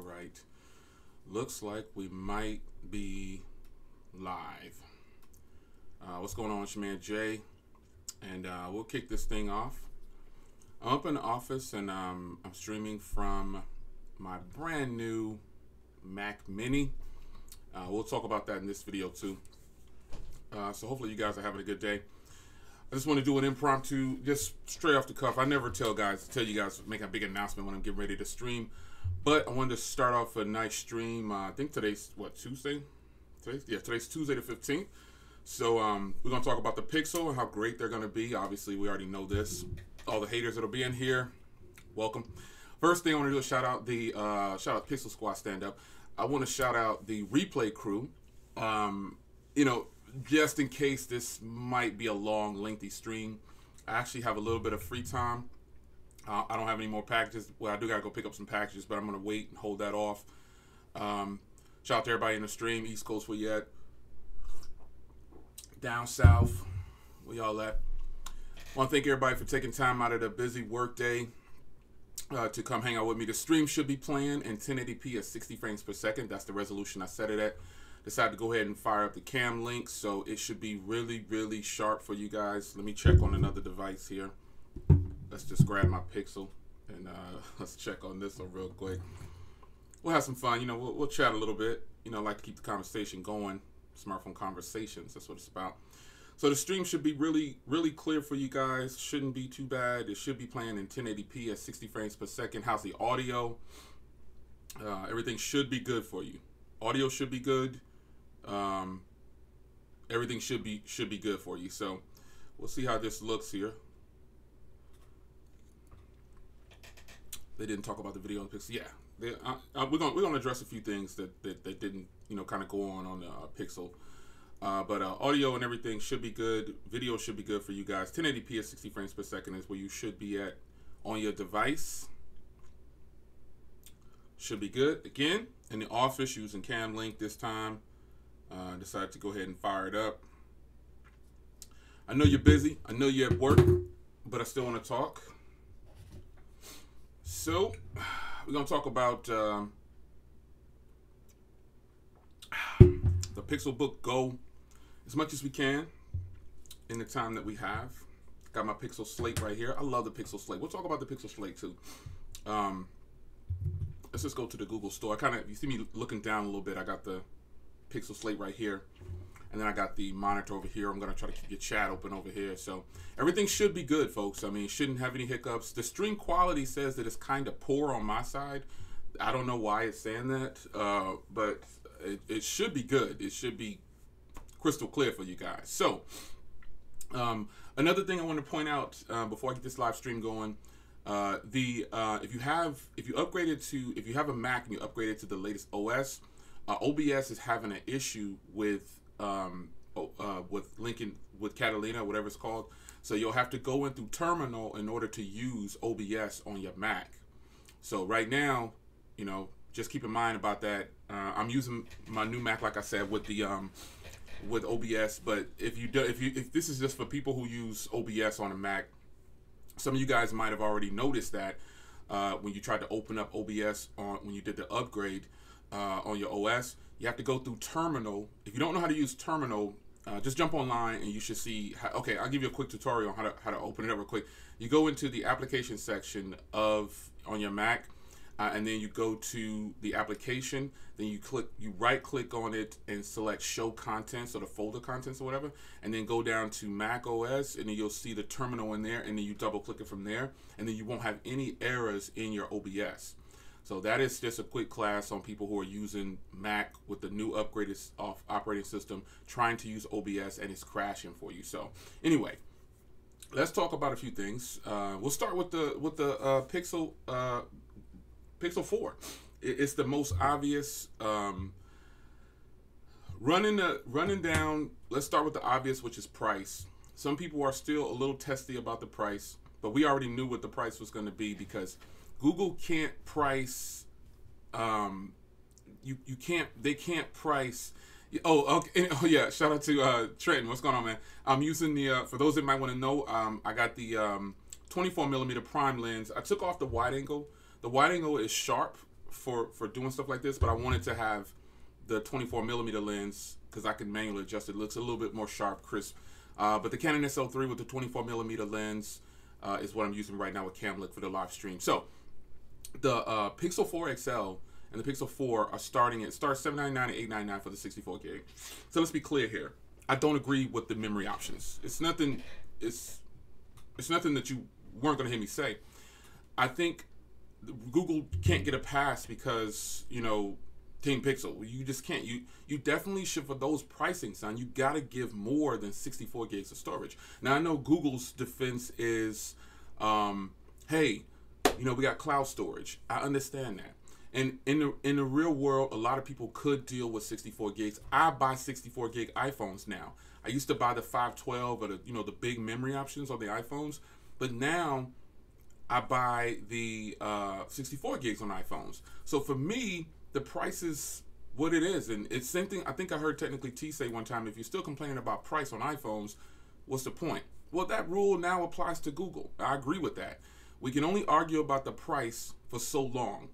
right. Looks like we might be live. What's going on? It's your man Jay, and we'll kick this thing off. I'm up in the office, and I'm streaming from my brand new Mac Mini. We'll talk about that in this video too. So hopefully you guys are having a good day. I just want to do an impromptu, just straight off the cuff. I never tell you guys, make a big announcement when I'm getting ready to stream. But I wanted to start off a nice stream. I think today's, what, Tuesday? Today's Tuesday the 15th. So we're going to talk about the Pixel and how great they're going to be. Obviously, we already know this. All the haters that'll be in here, welcome. First thing I want to do is shout out Pixel Squad Stand Up. I want to shout out the replay crew. You know, just in case this might be a long, lengthy stream, I actually have a little bit of free time. I don't have any more packages. Well, I do got to go pick up some packages, but I'm going to wait and hold that off. Shout out to everybody in the stream. East Coast, where you at? Down South, where y'all at? I want to thank everybody for taking time out of the busy work day to come hang out with me. The stream should be playing in 1080p at 60 frames per second. That's the resolution I set it at. Decided to go ahead and fire up the cam link, so it should be really, really sharp for you guys. Let me check on another device here. Let's just grab my Pixel and let's check on this one real quick. We'll have some fun. You know, we'll chat a little bit. You know, I like to keep the conversation going. Smartphone conversations, that's what it's about. So the stream should be really, really clear for you guys. Shouldn't be too bad. It should be playing in 1080p at 60 frames per second. How's the audio? Everything should be good for you. Audio should be good. Everything should be good for you. So we'll see how this looks here. They didn't talk about the video on the Pixel. Yeah, we're gonna address a few things that didn't, you know, kind of go on the Pixel. But audio and everything should be good. Video should be good for you guys. 1080p at 60 frames per second is where you should be at on your device. Should be good. Again, in the office using Cam Link this time. Decided to go ahead and fire it up. I know you're busy. I know you're at work, but I still want to talk. So we're going to talk about the Pixelbook Go as much as we can in the time that we have. Got my Pixel Slate right here. I love the Pixel Slate. We'll talk about the Pixel Slate too. Let's just go to the Google store. You see me looking down a little bit. I got the Pixel Slate right here, and then I got the monitor over here. I'm going to try to keep your chat open over here. So everything should be good, folks. I mean, shouldn't have any hiccups. The stream quality says that it's kind of poor on my side. I don't know why it's saying that, but it should be good. It should be crystal clear for you guys. So another thing I want to point out before I get this live stream going, if you have a Mac and you upgrade it to the latest OS, OBS is having an issue with Catalina, whatever it's called. So you'll have to go in through Terminal in order to use OBS on your Mac. So right now, you know, just keep in mind about that. I'm using my new Mac, like I said, with the with OBS. But if this is just for people who use OBS on a Mac, some of you guys might have already noticed that when you tried to open up OBS when you did the upgrade on your OS, you have to go through Terminal. If you don't know how to use Terminal, just jump online and you should see okay, I'll give you a quick tutorial on how to open it up real quick. You go into the application section on your Mac, and then you go to the application, then you right click on it and select show contents or the folder contents or whatever, and then go down to Mac OS, and then you'll see the terminal in there, and then you double click it from there, and then you won't have any errors in your OBS. So that is just a quick class on people who are using Mac with the new upgraded operating system, trying to use OBS and it's crashing for you. So anyway, let's talk about a few things. We'll start with the Pixel 4. It's the most obvious. Running down. Let's start with the obvious, which is price. Some people are still a little testy about the price, but we already knew what the price was going to be because Google can't price. They can't price. Oh, okay. Oh, yeah. Shout out to Trenton. What's going on, man? I'm using the. For those that might want to know, I got the 24mm prime lens. I took off the wide angle. The wide angle is sharp for doing stuff like this, but I wanted to have the 24 millimeter lens because I can manually adjust it. It looks a little bit more sharp, crisp. But the Canon SL3 with the 24 millimeter lens is what I'm using right now with Camlic for the live stream. So the Pixel 4 XL and the Pixel 4 are starting at $799 and $899 for the 64 gig. So let's be clear here. I don't agree with the memory options. It's nothing. It's nothing that you weren't going to hear me say. I think Google can't get a pass because, you know, Team Pixel. You just can't. You definitely should, for those pricing, son, you got to give more than 64 gigs of storage. Now, I know Google's defense is, hey, you know, we got cloud storage. I understand that. And in the real world, a lot of people could deal with 64 gigs. I buy 64 gig iPhones now. I used to buy the 512 or the, you know, the big memory options on the iPhones, but now I buy the 64 gigs on iPhones. So for me, the price is what it is. And it's same thing. I think I heard Technically T say one time, if you're still complaining about price on iPhones, what's the point? Well, that rule now applies to Google. I agree with that. We can only argue about the price for so long.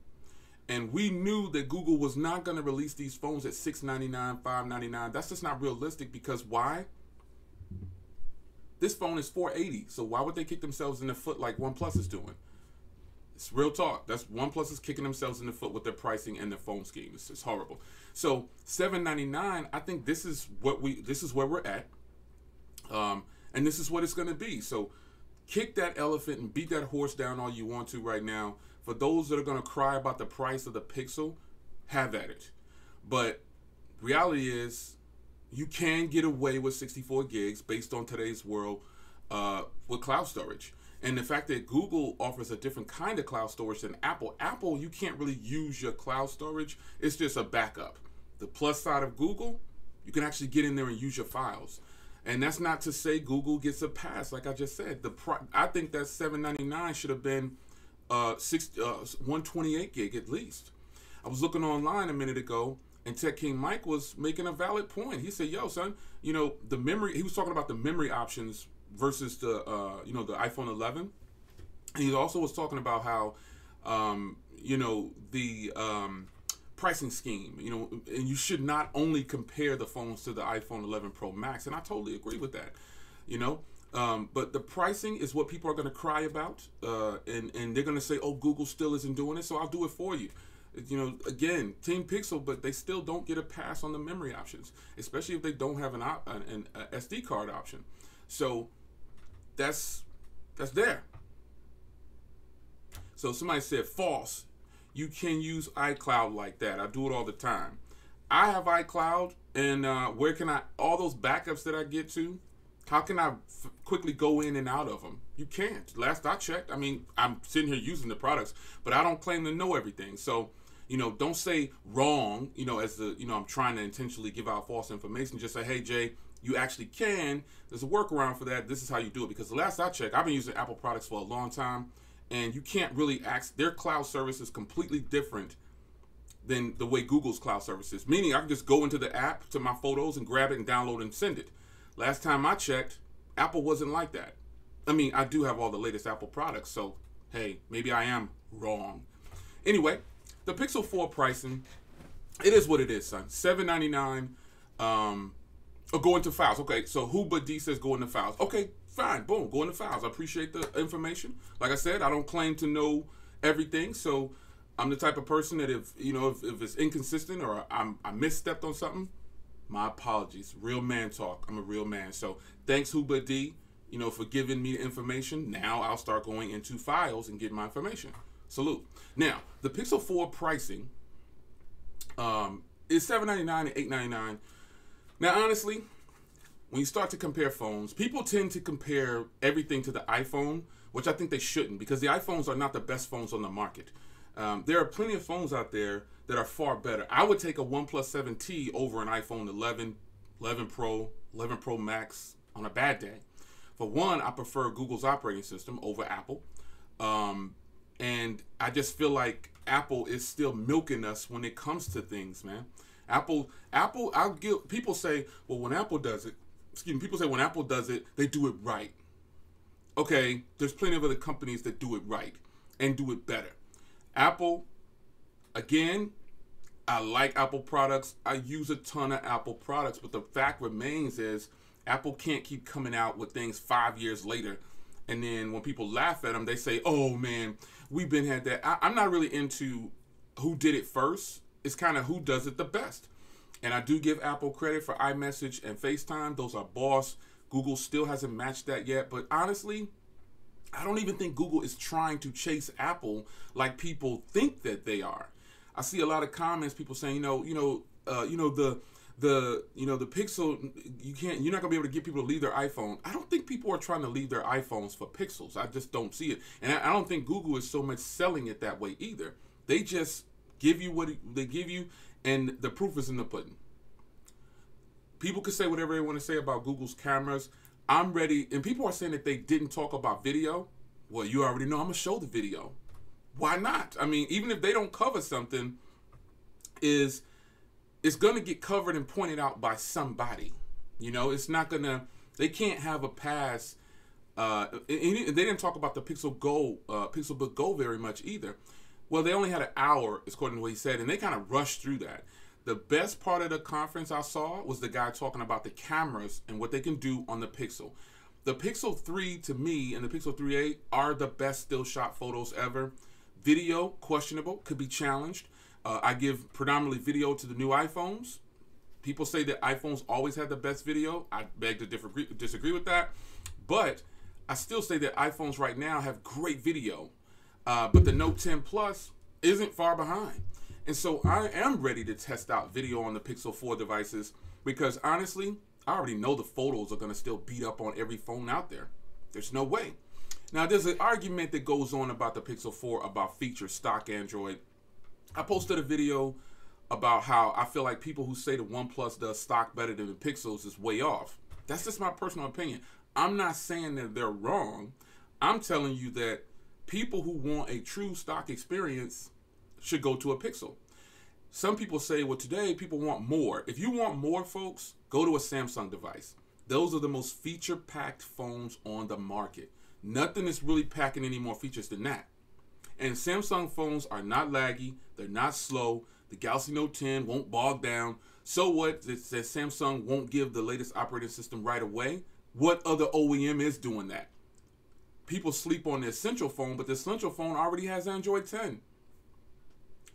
And we knew that Google was not going to release these phones at $699, $599. That's just not realistic because why? This phone is $480. So why would they kick themselves in the foot like OnePlus is doing? It's real talk. That's OnePlus is kicking themselves in the foot with their pricing and their phone scheme. It's horrible. So $799, I think this is where we're at. And this is what it's going to be. So kick that elephant and beat that horse down all you want to right now. For those that are going to cry about the price of the Pixel, have at it. But reality is, you can get away with 64 gigs based on today's world with cloud storage. And the fact that Google offers a different kind of cloud storage than Apple. Apple, you can't really use your cloud storage. It's just a backup. The plus side of Google, you can actually get in there and use your files. And that's not to say Google gets a pass. Like I just said, I think that $799 should have been 128 gig at least. I was looking online a minute ago, and Tech King Mike was making a valid point. He said, "Yo, son, you know the memory." He was talking about the memory options versus the you know, the iPhone 11. And he also was talking about how you know, the pricing scheme. You know, and you should not only compare the phones to the iPhone 11 Pro Max. And I totally agree with that. You know. But the pricing is what people are going to cry about, and they're going to say, "Oh, Google still isn't doing it, so I'll do it for you." You know, again, Team Pixel, but they still don't get a pass on the memory options, especially if they don't have an SD card option. So that's there. So somebody said false. You can use iCloud like that. I do it all the time. I have iCloud, and where can all those backups that I get to? How can I quickly go in and out of them? You can't. Last I checked, I mean, I'm sitting here using the products, but I don't claim to know everything. So, you know, don't say wrong, you know, I'm trying to intentionally give out false information. Just say, hey, Jay, you actually can. There's a workaround for that. This is how you do it. Because the last I checked, I've been using Apple products for a long time, and you can't really their cloud service is completely different than the way Google's cloud service is. Meaning I can just go into the app to my photos and grab it and download and send it. Last time I checked, Apple wasn't like that. I mean, I do have all the latest Apple products, so hey, maybe I am wrong. Anyway, the Pixel 4 pricing, it is what it is, son. $799. Or go into files. Okay, so who but D says go into files. Okay, fine, boom, go into files. I appreciate the information. Like I said, I don't claim to know everything, so I'm the type of person that if it's inconsistent or I misstepped on something, my apologies. Real man talk. I'm a real man. So thanks, Huba D, for giving me the information. Now I'll start going into files and getting my information. Salute. Now, the Pixel 4 pricing is $799 and $899. Now, honestly, when you start to compare phones, people tend to compare everything to the iPhone, which I think they shouldn't, because the iPhones are not the best phones on the market. There are plenty of phones out there that are far better. I would take a OnePlus 7T over an iPhone 11, 11 Pro, 11 Pro Max on a bad day. For one, I prefer Google's operating system over Apple. And I just feel like Apple is still milking us when it comes to things, man. People say, well, when Apple does it, when Apple does it, they do it right. Okay, there's plenty of other companies that do it right and do it better. Apple, Again, I like Apple products. I use a ton of Apple products, but the fact remains is Apple can't keep coming out with things 5 years later. And then when people laugh at them, they say, oh man, we've been had that. I'm not really into who did it first. It's kind of who does it the best. And I do give Apple credit for iMessage and FaceTime. Those are boss. Google still hasn't matched that yet. But honestly, I don't even think Google is trying to chase Apple like people think that they are. I see a lot of comments, people saying, the Pixel, you're not gonna be able to get people to leave their iPhone. I don't think people are trying to leave their iPhones for Pixels. I just don't see it, and I don't think Google is so much selling it that way either. They just give you what they give you, and the proof is in the pudding. People can say whatever they want to say about Google's cameras. I'm ready, and people are saying that they didn't talk about video. Well, you already know I'm gonna show the video. Why not? I mean, even if they don't cover something, it's going to get covered and pointed out by somebody. It's not going to, they can't have a pass. And they didn't talk about the Pixelbook Go very much either. Well, they only had an hour, according to what he said, and they kind of rushed through that. The best part of the conference I saw was the guy talking about the cameras and what they can do on the Pixel. The Pixel 3 to me and the Pixel 3a are the best still shot photos ever. Video, questionable, could be challenged. I give predominantly video to the new iPhones. People say that iPhones always had the best video. I beg to disagree with that. But I still say that iPhones right now have great video. But the Note 10 Plus isn't far behind. And so I am ready to test out video on the Pixel 4 devices because honestly, I already know the photos are going to still beat up on every phone out there. There's no way. Now, there's an argument that goes on about the Pixel 4 about features, stock Android. I posted a video about how I feel like people who say the OnePlus does stock better than the Pixels is way off. That's just my personal opinion. I'm not saying that they're wrong. I'm telling you that people who want a true stock experience should go to a Pixel. Some people say, well, today people want more. If you want more, folks, go to a Samsung device. Those are the most feature-packed phones on the market. Nothing is really packing any more features than that. And Samsung phones are not laggy. They're not slow. The Galaxy Note 10 won't bog down. So what? That Samsung won't give the latest operating system right away. What other OEM is doing that? People sleep on their Essential phone, but the Essential phone already has Android 10.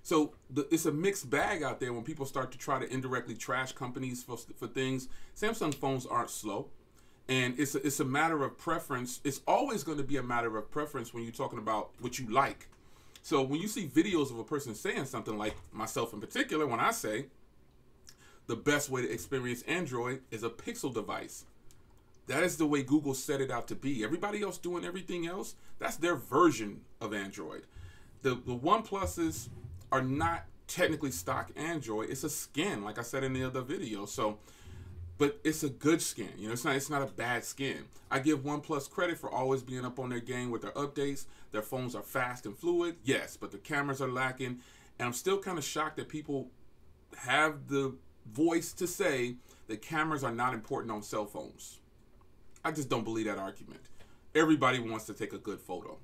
So it's a mixed bag out there when people start to try to indirectly trash companies for things. Samsung phones aren't slow. And it's a matter of preference. It's always going to be a matter of preference when you're talking about what you like. So when you see videos of a person saying something like myself in particular, when I say the best way to experience Android is a Pixel device, that is the way Google set it out to be. Everybody else doing everything else, that's their version of Android. The OnePluses are not technically stock Android. It's a skin, like I said in the other video. So, but it's a good skin. It's not a bad skin. I give OnePlus credit for always being up on their game with their updates. Their phones are fast and fluid, yes, but the cameras are lacking. And I'm still kind of shocked that people have the voice to say that cameras are not important on cell phones. I just don't believe that argument. Everybody wants to take a good photo.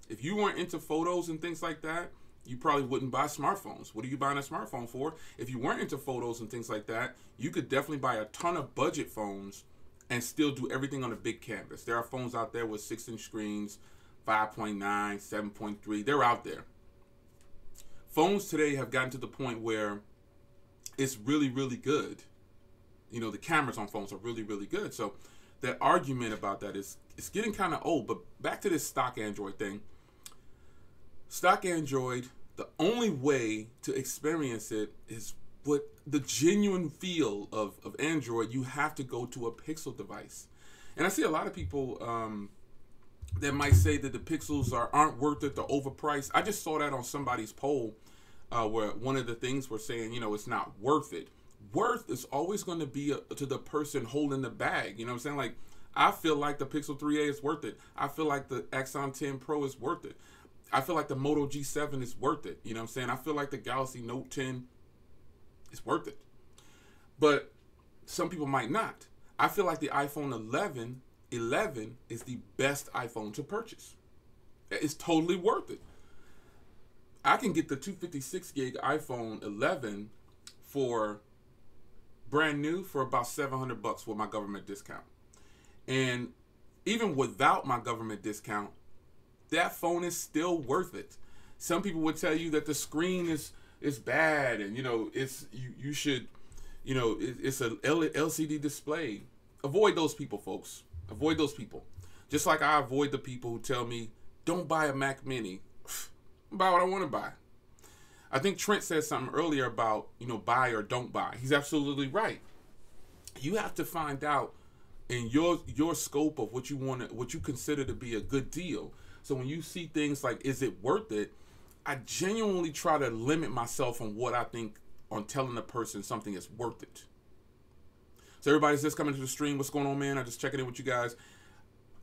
If you weren't into photos and things like that, you probably wouldn't buy smartphones. What are you buying a smartphone for? If you weren't into photos and things like that, you could definitely buy a ton of budget phones and still do everything on a big canvas. There are phones out there with 6-inch screens, 5.9, 7.3. They're out there. Phones today have gotten to the point where it's really, really good. The cameras on phones are really, really good. So that argument about that it's getting kind of old. But back to this stock Android thing. Stock Android, the only way to experience it is what the genuine feel of Android. You have to go to a Pixel device. And I see a lot of people that might say that the Pixels aren't worth it, they're overpriced. I just saw that on somebody's poll where one of the things were saying, it's not worth it. Worth is always going to be to the person holding the bag. You know what I'm saying? Like, I feel like the Pixel 3a is worth it. I feel like the Axon 10 Pro is worth it. I feel like the Moto G7 is worth it. You know what I'm saying? I feel like the Galaxy Note 10 is worth it. But some people might not. I feel like the iPhone 11 is the best iPhone to purchase. It's totally worth it. I can get the 256 gig iPhone 11 for brand new for about $700 with my government discount. And even without my government discount, that phone is still worth it. Some people would tell you that the screen is bad, and it's you should, it's a LCD display. Avoid those people, folks. Avoid those people. Just like I avoid the people who tell me don't buy a Mac Mini. Buy what I want to buy. I think Trent said something earlier about buy or don't buy. He's absolutely right. You have to find out in your scope of what you consider to be a good deal. So when you see things like, is it worth it? I genuinely try to limit myself on what I think on telling a person something is worth it. So everybody's just coming to the stream. What's going on, man? I'm just checking in with you guys.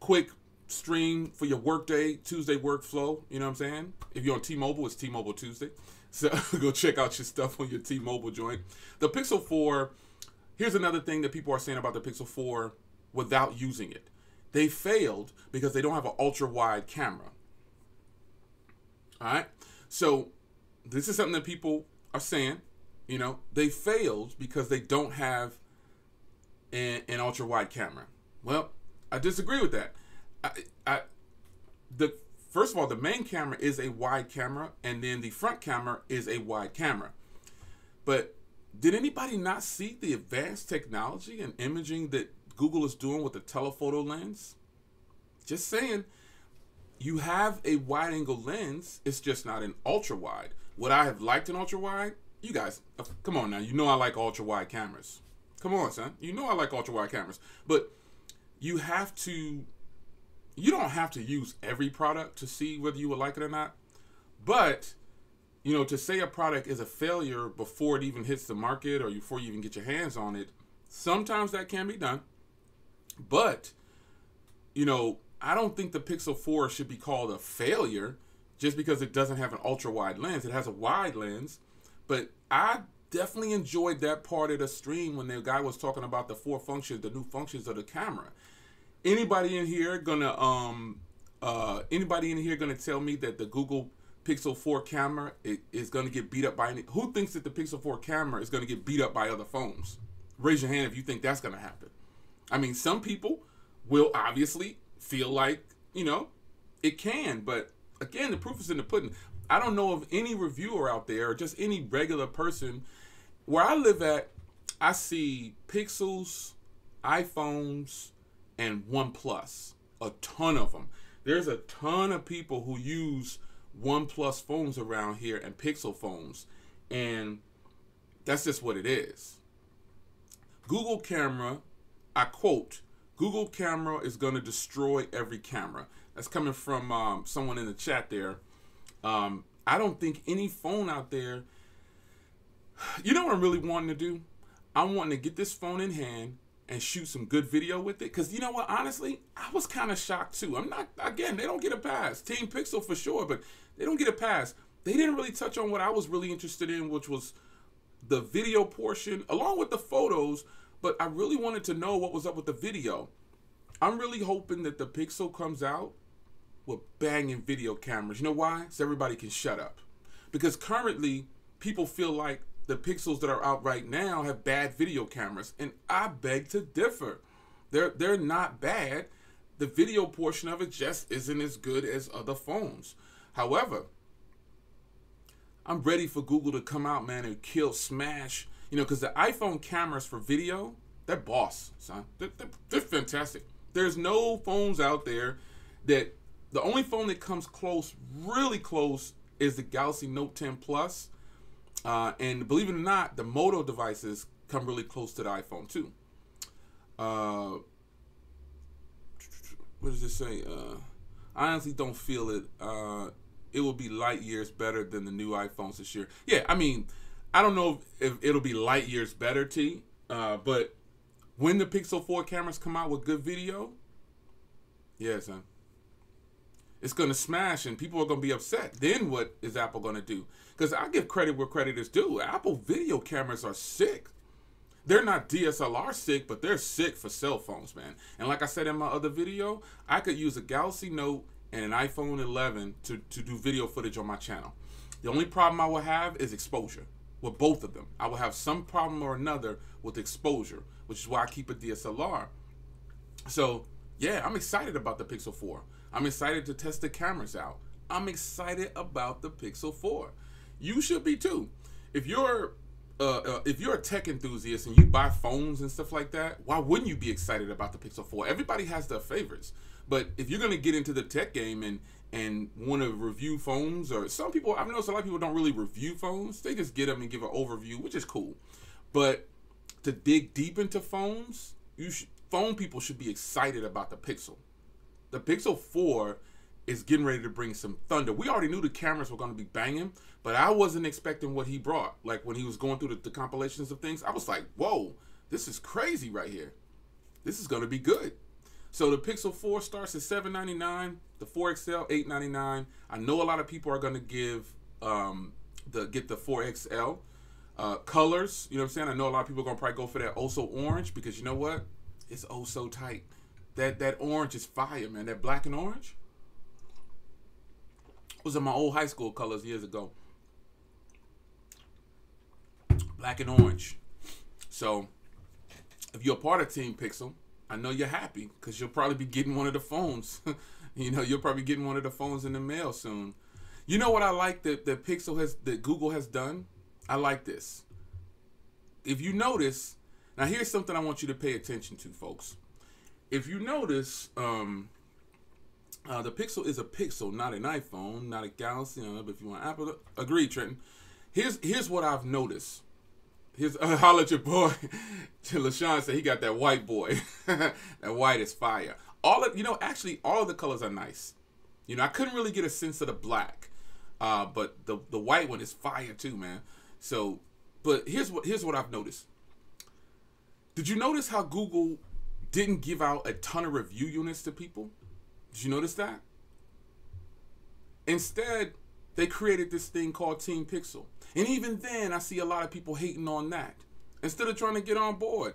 Quick stream for your work day, Tuesday workflow. You know what I'm saying? If you're on T-Mobile, it's T-Mobile Tuesday. So go check out your stuff on your T-Mobile joint. The Pixel 4, here's another thing that people are saying about the Pixel 4 without using it. They failed because they don't have an ultra-wide camera. All right? So this is something that people are saying. They failed because they don't have an ultra-wide camera. Well, I disagree with that. First of all, the main camera is a wide camera, and then the front camera is a wide camera. But did anybody not see the advanced technology and imaging that Google is doing with the telephoto lens? Just saying, you have a wide angle lens, it's just not an ultra wide. Would I have liked an ultra wide? You guys, come on now, I like ultra wide cameras. Come on, son. I like ultra wide cameras. But you don't have to use every product to see whether you would like it or not. But, to say a product is a failure before it even hits the market or before you even get your hands on it, sometimes that can be done. But, I don't think the Pixel 4 should be called a failure just because it doesn't have an ultra-wide lens. It has a wide lens. But I definitely enjoyed that part of the stream when the guy was talking about the the new functions of the camera. Anybody in here gonna tell me that the Google Pixel 4 camera is gonna get beat up by who thinks that the Pixel 4 camera is gonna get beat up by other phones? Raise your hand if you think that's gonna happen. I mean, some people will obviously feel like, it can, but again, the proof is in the pudding. I don't know of any reviewer out there or just any regular person. Where I live at, I see Pixels, iPhones, and OnePlus. A ton of them. There's a ton of people who use OnePlus phones around here and Pixel phones. And that's just what it is. Google camera, I quote, Google camera is going to destroy every camera. That's coming from someone in the chat there. I don't think any phone out there, what I'm really wanting to do? I'm wanting to get this phone in hand and shoot some good video with it. Because you know what, honestly, I was kind of shocked too. They don't get a pass. Team Pixel for sure, but they don't get a pass. They didn't really touch on what I was really interested in, which was the video portion, along with the photos, but I really wanted to know what was up with the video. I'm really hoping that the Pixel comes out with banging video cameras. You know why? So everybody can shut up. Because currently, people feel like the Pixels that are out right now have bad video cameras, and I beg to differ. They're not bad. The video portion of it just isn't as good as other phones. However, I'm ready for Google to come out, man, and smash. Because the iPhone cameras for video, they're boss, son. They're fantastic. There's no phones out there that, the only phone that comes close, really close, is the Galaxy Note 10 Plus. And believe it or not, the Moto devices come really close to the iPhone too. What does it say? I honestly don't feel it. It will be light years better than the new iPhones this year. Yeah, I mean, I don't know if it'll be light years better, T. But when the Pixel 4 cameras come out with good video, yeah, son, it's going to smash and people are going to be upset. Then what is Apple going to do? Because I give credit where credit is due. Apple video cameras are sick. They're not DSLR sick, but they're sick for cell phones, man. And like I said in my other video, I could use a Galaxy Note and an iPhone 11 to do video footage on my channel. The only problem I will have is exposure with both of them. I will have some problem or another with exposure, which is why I keep a DSLR. So yeah, I'm excited about the Pixel 4. I'm excited to test the cameras out. I'm excited about the Pixel 4. You should be too. If you're a tech enthusiast and you buy phones and stuff like that, why wouldn't you be excited about the Pixel 4? Everybody has their favorites. But if you're going to get into the tech game and want to review phones, or some people, I've noticed a lot of people don't really review phones. They just get them and give an overview, which is cool. But to dig deep into phones, phone people should be excited about the Pixel. The Pixel 4 is getting ready to bring some thunder. We already knew the cameras were going to be banging, but I wasn't expecting what he brought. Like when he was going through the compilations of things, I was like, whoa, this is crazy right here. This is going to be good. So the Pixel 4 starts at $799, the 4XL $899. I know a lot of people are going to get the 4XL colors. You know what I'm saying? I know a lot of people are going to probably go for that also orange, because you know what? It's oh so tight. That orange is fire, man. That black and orange was in my old high school colors years ago. Black and orange. So if you're a part of Team Pixel, I know you're happy because you'll probably be getting one of the phones. You know, you'll probably getting one of the phones in the mail soon. You know what I like that Google has done? I like this. If you notice, now here's something I want you to pay attention to, folks. If you notice, the Pixel is a Pixel, not an iPhone, not a Galaxy. But if you want Apple, agree, Trenton. Here's what I've noticed. Holla at your boy. LaShawn said he got that white boy. That white is fire. Actually, all of the colors are nice. You know, I couldn't really get a sense of the black, but the white one is fire too, man. So, but here's what I've noticed. Did you notice how Google didn't give out a ton of review units to people? Did you notice that? Instead, they created this thing called Team Pixel. And even then, I see a lot of people hating on that instead of trying to get on board.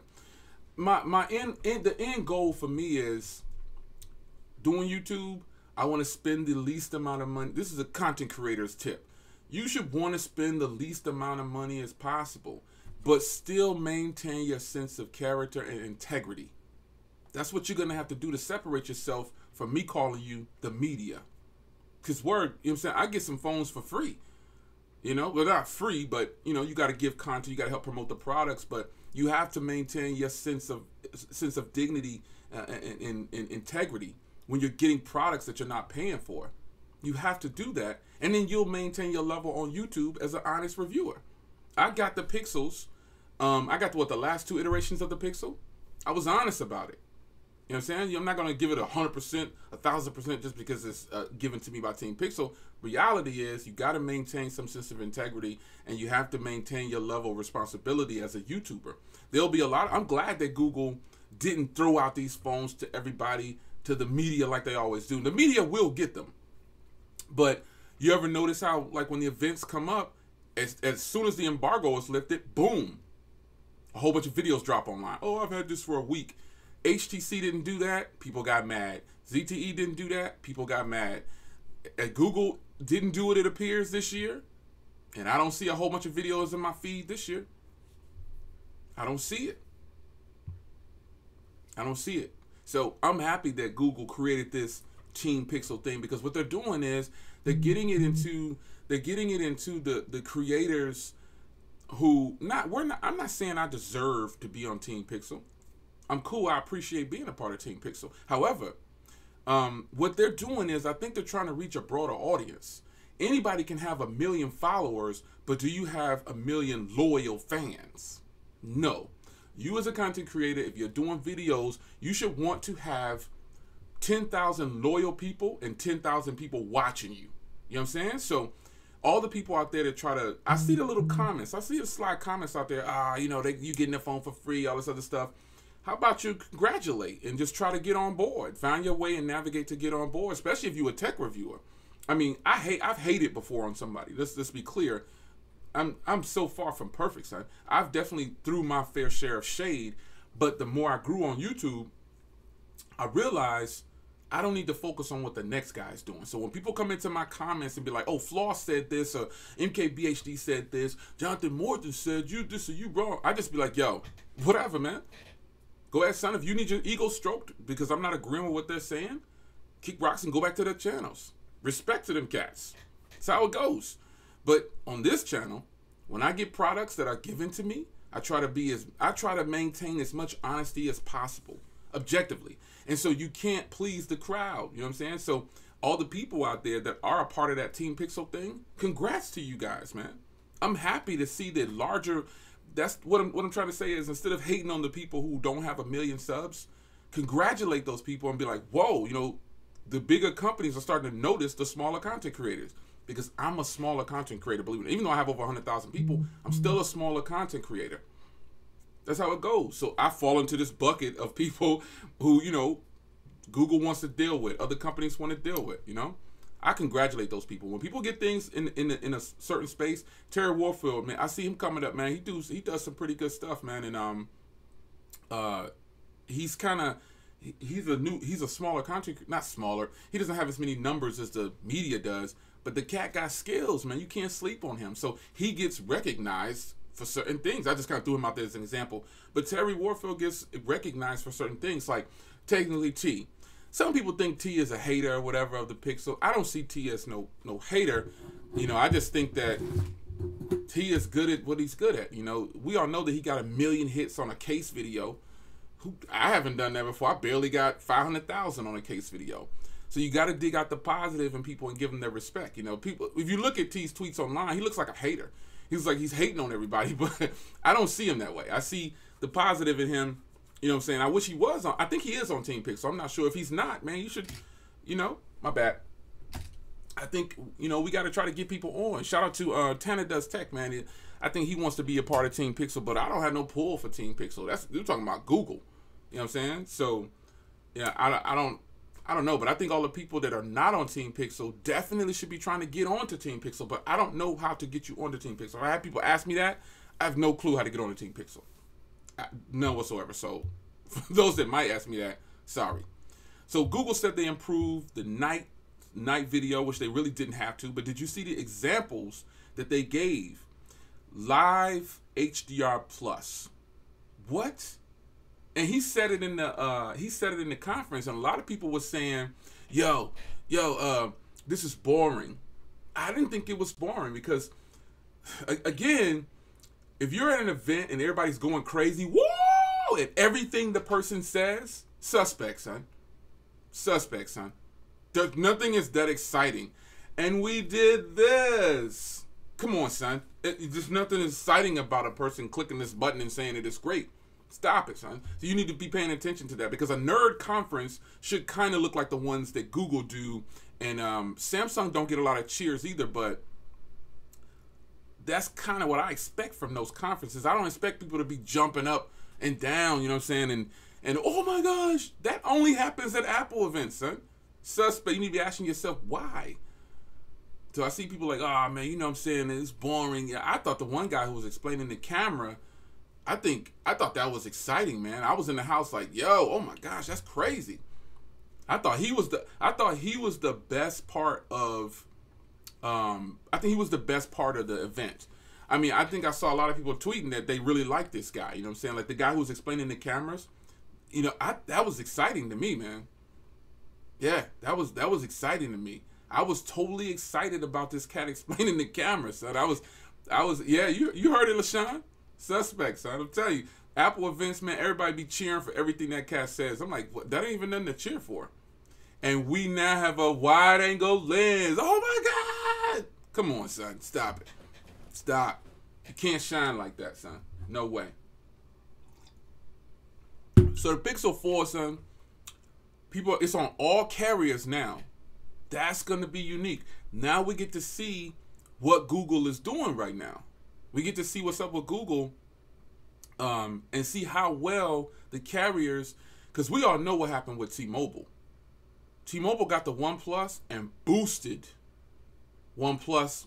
The end goal for me is doing YouTube. I want to spend the least amount of money. This is a content creator's tip. You should want to spend the least amount of money as possible, but still maintain your sense of character and integrity. That's what you're going to have to do to separate yourself from me calling you the media. Because you know what I'm saying? I get some phones for free. You know, well, not free, but, you know, you got to give content, you got to help promote the products, but you have to maintain your sense of dignity and integrity when you're getting products that you're not paying for. You have to do that, and then you'll maintain your level on YouTube as an honest reviewer. I got the Pixels. I got the last 2 iterations of the Pixel. I was honest about it. You know what I'm saying? I'm not going to give it 100%, 1,000% just because it's given to me by Team Pixel. Reality is you got to maintain some sense of integrity, and you have to maintain your level of responsibility as a YouTuber. There'll be a lot. I'm glad that Google didn't throw out these phones to everybody, to the media like they always do. The media will get them. But you ever notice how, like, when the events come up, as soon as the embargo is lifted, boom, a whole bunch of videos drop online. Oh, I've had this for a week. HTC didn't do that, people got mad. ZTE didn't do that, people got mad. Google didn't do it appears, this year. And I don't see a whole bunch of videos in my feed this year. I don't see it. I don't see it. So I'm happy that Google created this Team Pixel thing, because what they're doing is they're getting it into the creators who I'm not saying I deserve to be on Team Pixel. I'm cool. I appreciate being a part of Team Pixel. However, what they're doing is I think they're trying to reach a broader audience. Anybody can have 1 million followers, but do you have 1 million loyal fans? No. You as a content creator, if you're doing videos, you should want to have 10,000 loyal people and 10,000 people watching you. You know what I'm saying? So all the people out there that try to, I see the little comments. I see the sly comments out there. You know, you getting their phone for free, all this other stuff. How about you congratulate and just try to get on board? Find your way and navigate to get on board, especially if you're a tech reviewer. I mean, I've hated before on somebody. Let's be clear. I'm so far from perfect, son. I've definitely threw my fair share of shade, but the more I grew on YouTube, I realized I don't need to focus on what the next guy's doing. So when people come into my comments and be like, oh, Floss said this, or MKBHD said this, Jonathan Morton said you this or you wrong, I just be like, yo, whatever, man. Go ahead, son. If you need your ego stroked because I'm not agreeing with what they're saying, kick rocks and go back to their channels. Respect to them cats. That's how it goes. But on this channel, when I get products that are given to me, I try to maintain as much honesty as possible, objectively. And so you can't please the crowd. You know what I'm saying? So all the people out there that are a part of that Team Pixel thing, congrats to you guys, man. I'm happy to see that larger. That's what I'm trying to say is, instead of hating on the people who don't have 1 million subs, congratulate those people and be like, whoa, you know, the bigger companies are starting to notice the smaller content creators. Because I'm a smaller content creator, believe it. Even though I have over 100,000 people, I'm still a smaller content creator. That's how it goes. So I fall into this bucket of people who, you know, Google wants to deal with, other companies want to deal with, you know. I congratulate those people. When people get things in a certain space, Terry Warfield, man, I see him coming up, man. He does some pretty good stuff, man. And he's a smaller content, not smaller. He doesn't have as many numbers as the media does, but the cat got skills, man. You can't sleep on him. So he gets recognized for certain things. I just kind of threw him out there as an example. But Terry Warfield gets recognized for certain things, like technically T. Some people think T is a hater or whatever of the Pixel. I don't see T as no hater. You know, I just think that T is good at what he's good at. You know, we all know that he got 1 million hits on a case video. I haven't done that before. I barely got 500,000 on a case video. So you got to dig out the positive in people and give them their respect. You know, people. If you look at T's tweets online, he looks like a hater. He's like he's hating on everybody, but I don't see him that way. I see the positive in him. You know what I'm saying? I wish he was on. I think he is on Team Pixel. I'm not sure if he's not. Man, you should. You know, my bad. I think, you know, we got to try to get people on. Shout out to Tanner Does Tech, man. I think he wants to be a part of Team Pixel, but I don't have no pull for Team Pixel. You're talking about Google. You know what I'm saying? So, yeah, I don't know, but I think all the people that are not on Team Pixel definitely should be trying to get onto Team Pixel, but I don't know how to get you onto Team Pixel. I have people ask me that. I have no clue how to get onto Team Pixel. None whatsoever. So, for those that might ask me that, sorry. So, Google said they improved the night video, which they really didn't have to, but did you see the examples that they gave? Live HDR plus. What? And he said it in the conference, and a lot of people were saying, yo, this is boring. I didn't think it was boring because, again, if you're at an event and everybody's going crazy, whoa, and everything the person says, suspect, son. Suspect, son. Nothing is that exciting. And we did this. Come on, son. There's nothing exciting about a person clicking this button and saying it is great. Stop it, son. So you need to be paying attention to that, because a nerd conference should kind of look like the ones that Google do. And Samsung don't get a lot of cheers either, but that's kind of what I expect from those conferences. I don't expect people to be jumping up and down, you know what I'm saying? And oh my gosh, that only happens at Apple events, son. Suspect. You need to be asking yourself why. So I see people like, oh man, you know what I'm saying, it's boring. Yeah, I thought the one guy who was explaining the camera, I thought that was exciting, man. I was in the house like, yo, oh my gosh, that's crazy. I thought he was the best part of the event. I mean, I think I saw a lot of people tweeting that they really like this guy. You know what I'm saying? Like the guy who was explaining the cameras. You know, that was exciting to me, man. Yeah, that was exciting to me. I was totally excited about this cat explaining the cameras. Son. I was. Yeah, you heard it, LaShawn. Suspect, son. I'm telling you, Apple events, man, everybody be cheering for everything that cat says. I'm like, what? That ain't even nothing to cheer for. And we now have a wide angle lens. Oh my God! Come on, son. Stop it. Stop. You can't shine like that, son. No way. So the Pixel 4, son, it's on all carriers now. That's going to be unique. Now we get to see what Google is doing right now. We get to see what's up with Google and see how well the carriers, because we all know what happened with T-Mobile. T-Mobile got the OnePlus and boosted OnePlus.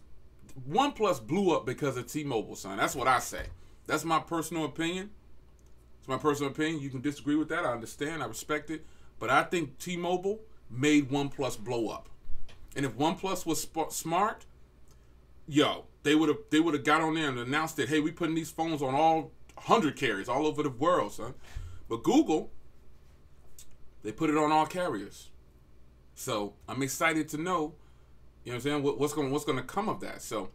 OnePlus blew up because of T-Mobile, son. That's what I say. That's my personal opinion. It's my personal opinion. You can disagree with that. I understand. I respect it. But I think T-Mobile made OnePlus blow up. And if OnePlus was smart, yo, they would have got on there and announced that, hey, we putting these phones on all 100 carriers all over the world, son. But Google, they put it on all carriers. So I'm excited to know, you know what I'm saying, what's gonna come of that. So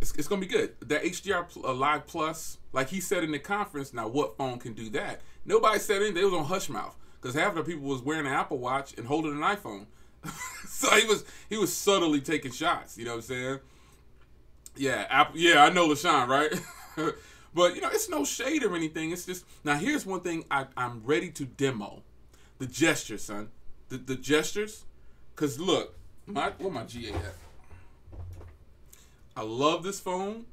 it's gonna be good. That HDR Live Plus, like he said in the conference, now what phone can do that? Nobody said anything. They was on hush mouth because half of the people was wearing an Apple Watch and holding an iPhone. So he was subtly taking shots. You know what I'm saying? Yeah, Apple. Yeah, I know LaShawn, right? But you know, it's no shade or anything. It's just, now here's one thing I'm ready to demo: the gestures, son. The gestures. Cause look, where my GA at? I love this phone,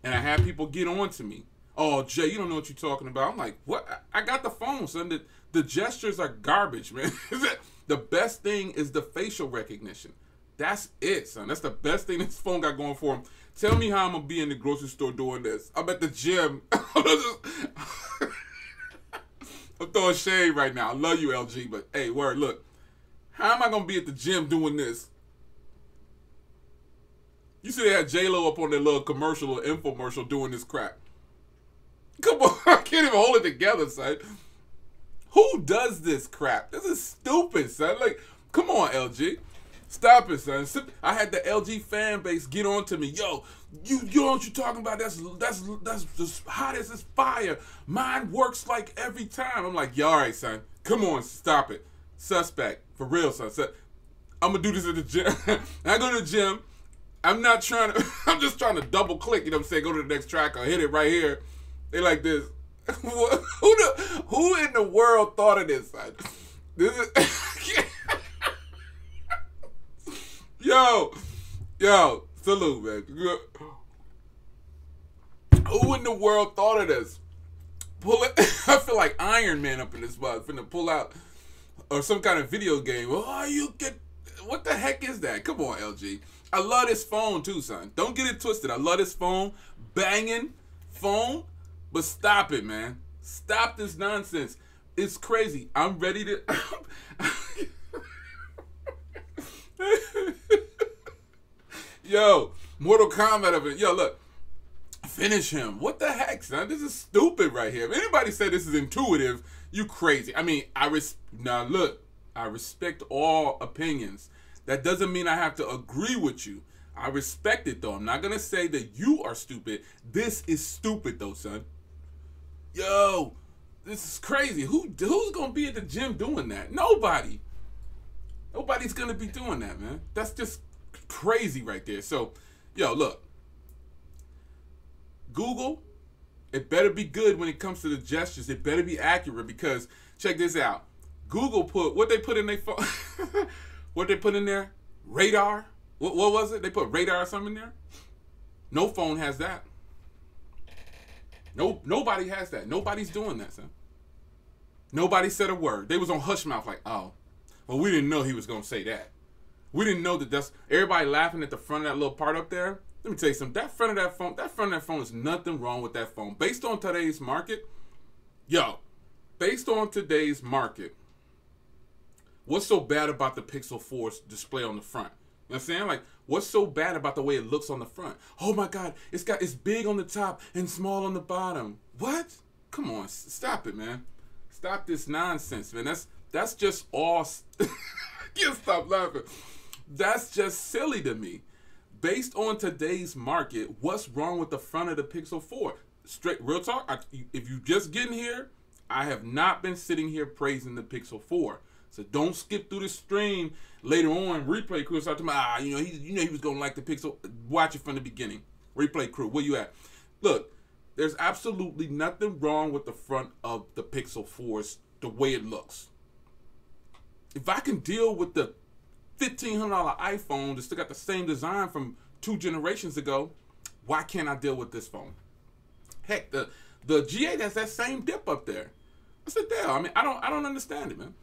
and I have people get on to me. Oh, Jay, you don't know what you're talking about. I'm like, what? I got the phone, son. The gestures are garbage, man. The best thing is the facial recognition. That's it, son. That's the best thing this phone got going for him. Tell me how I'm going to be in the grocery store doing this. I'm at the gym. I'm throwing shade right now. I love you, LG, but hey, word, look. How am I going to be at the gym doing this? You see they had J-Lo up on their little commercial or infomercial doing this crap. Come on, I can't even hold it together, son. Who does this crap? This is stupid, son. Like, come on, LG. Stop it, son. I had the LG fan base get on to me. Yo, you know what you're talking about? That's the hottest. It's fire. Mine works like every time. I'm like, yo, all right, son. Come on, stop it. Suspect. For real, son. I'm going to do this at the gym. I go to the gym. I'm not trying to, I'm just trying to double click, you know what I'm saying? Go to the next track or hit it right here. They like this. Who in the world thought of this, son? This is... Yo, salute, man. Who in the world thought of this? Pull it. I feel like Iron Man up in this mug, finna pull out, or some kind of video game. Oh, you get, what the heck is that? Come on, LG. I love this phone too, son. Don't get it twisted. I love this phone, banging phone, but stop it, man. Stop this nonsense. It's crazy. I'm ready to. Yo, Mortal Kombat of it. Yo, look. Finish him. What the heck, son? This is stupid right here. If anybody said this is intuitive, you crazy. I mean, now look, I respect all opinions. That doesn't mean I have to agree with you. I respect it, though. I'm not going to say that you are stupid. This is stupid, though, son. Yo, this is crazy. Who's going to be at the gym doing that? Nobody. Nobody's going to be doing that, man. That's just crazy right there. So, yo, look. Google, it better be good when it comes to the gestures. It better be accurate because, check this out. Google put, what they put in their phone... What they put in there? Radar? What was it? They put radar or something in there? No phone has that. Nobody has that. Nobody's doing that, son. Nobody said a word. They was on hush mouth like, oh, well, we didn't know he was going to say that. We didn't know that that's, everybody laughing at the front of that little part up there. Let me tell you something. That front of that phone is nothing wrong with that phone. Based on today's market, based on today's market, what's so bad about the Pixel 4's display on the front? You know what I'm saying? Like, what's so bad about the way it looks on the front? Oh my God, it's big on the top and small on the bottom. What? Come on, stop it, man. Stop this nonsense, man. That's just all. Can't stop laughing. That's just silly to me. Based on today's market, what's wrong with the front of the Pixel 4? Straight real talk. If you just getting here, I have not been sitting here praising the Pixel 4. So don't skip through the stream later on. Replay crew start to me, he was gonna like the Pixel. Watch it from the beginning. Replay crew, where you at? Look, there's absolutely nothing wrong with the front of the Pixel 4's the way it looks. If I can deal with the $1,500 iPhone that still got the same design from 2 generations ago, why can't I deal with this phone? Heck, the G8 has that same dip up there. I said, damn. I mean, I don't understand it, man.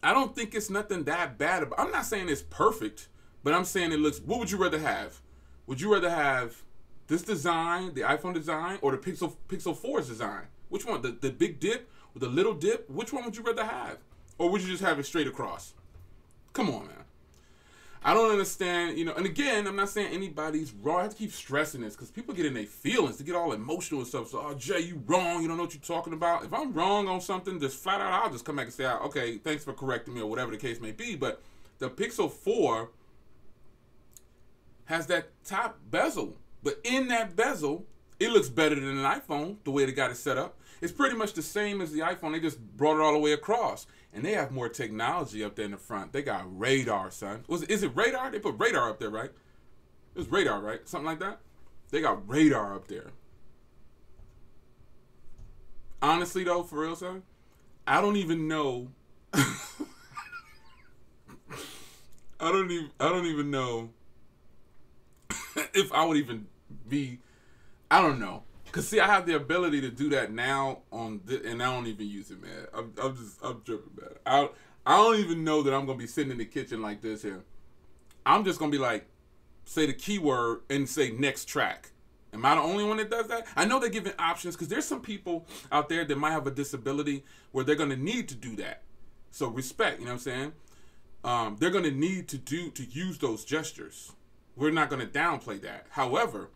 I don't think it's nothing that bad about. I'm not saying it's perfect, but I'm saying it looks. What would you rather have? Would you rather have this design, the iPhone design, or the Pixel 4's design? Which one? The big dip or the little dip? Which one would you rather have? Or would you just have it straight across? Come on, man. I don't understand, you know, and again, I'm not saying anybody's wrong. I have to keep stressing this because people get in their feelings. They get all emotional and stuff. So, oh, Jay, you wrong. You don't know what you're talking about. If I'm wrong on something, just flat out, I'll just come back and say, okay, thanks for correcting me or whatever the case may be. But the Pixel 4 has that top bezel. But in that bezel, it looks better than an iPhone, the way they got it set up. It's pretty much the same as the iPhone. They just brought it all the way across. And they have more technology up there in the front. They got radar, son. Is it radar? They put radar up there, right? It was radar, right? Something like that? They got radar up there. Honestly, though, for real, son, I don't even know. I don't even know if I would even be. I don't know. Cause see, I have the ability to do that now and I don't even use it, man. I'm tripping, man. I don't even know that I'm gonna be sitting in the kitchen like this here. I'm just gonna be like, say the keyword and say next track. Am I the only one that does that? I know they're giving options because there's some people out there that might have a disability where they're gonna need to do that. So respect, you know what I'm saying? They're gonna need to use those gestures. We're not gonna downplay that. However,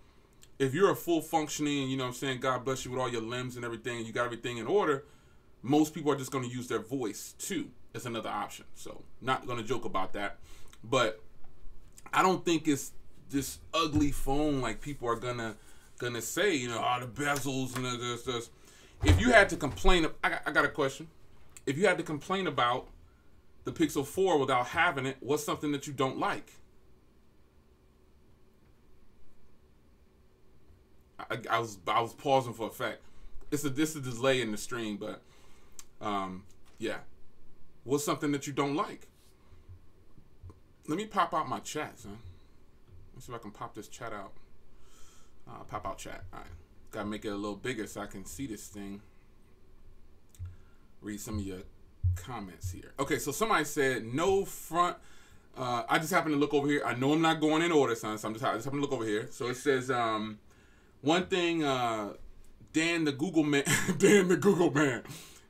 if you're a full functioning, you know what I'm saying, God bless you with all your limbs and everything, and you got everything in order, most people are just going to use their voice too. It's another option. So, not going to joke about that. But I don't think it's this ugly phone like people are gonna say, you know, the bezels and this. If you had to complain, I got a question. If you had to complain about the Pixel 4 without having it, what's something that you don't like? I was pausing for effect. This is a delay in the stream, but yeah. What's something that you don't like? Let me pop out my chat, son. Let's see if I can pop this chat out. Pop out chat. All right. Gotta make it a little bigger so I can see this thing. Read some of your comments here. Okay, so somebody said no front. I just happened to look over here. I know I'm not going in order, son, so I just happened to look over here. So it says one thing, Dan the Google man, Dan the Google man.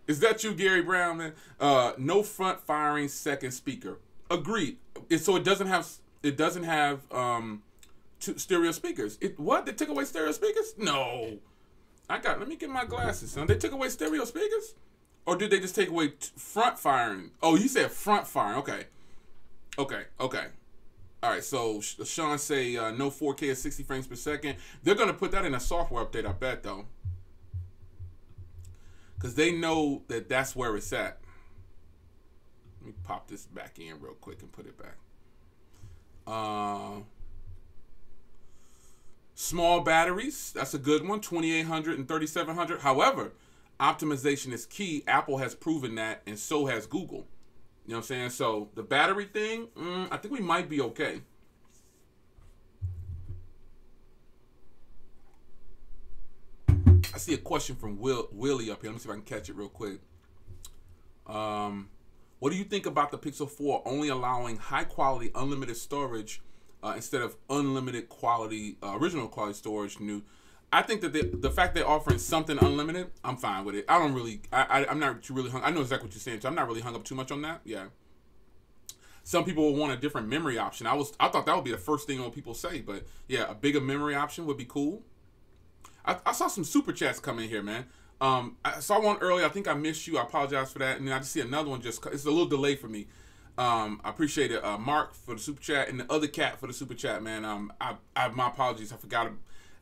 Is that you, Gary Brown, man? No front firing second speaker. Agreed. So it doesn't have two stereo speakers. What? They took away stereo speakers? No. Let me get my glasses, son. They took away stereo speakers? Or did they just take away front firing? Oh, you said front firing. Okay. All right, so Sean say no 4K at 60 frames per second. They're going to put that in a software update, I bet, though. Because they know that that's where it's at. Let me pop this back in real quick and put it back. Small batteries, that's a good one, 2800 and 3700. However, optimization is key. Apple has proven that, and so has Google. You know what I'm saying? So the battery thing, I think we might be okay. I see a question from Willie up here. Let me see if I can catch it real quick. What do you think about the Pixel 4 only allowing high quality unlimited storage instead of unlimited quality, original quality storage new? I think that the fact they're offering something unlimited, I'm fine with it. I'm not really hung. I know exactly what you're saying, so I'm not really hung up too much on that. Yeah. Some people will want a different memory option. I thought that would be the first thing on people say, but yeah, a bigger memory option would be cool. I saw some super chats come in here, man. I saw one earlier. I think I missed you. I apologize for that. And then I just see another one. It's a little delay for me. I appreciate it, Mark, for the super chat, and the other cat for the super chat, man. My apologies. I forgot.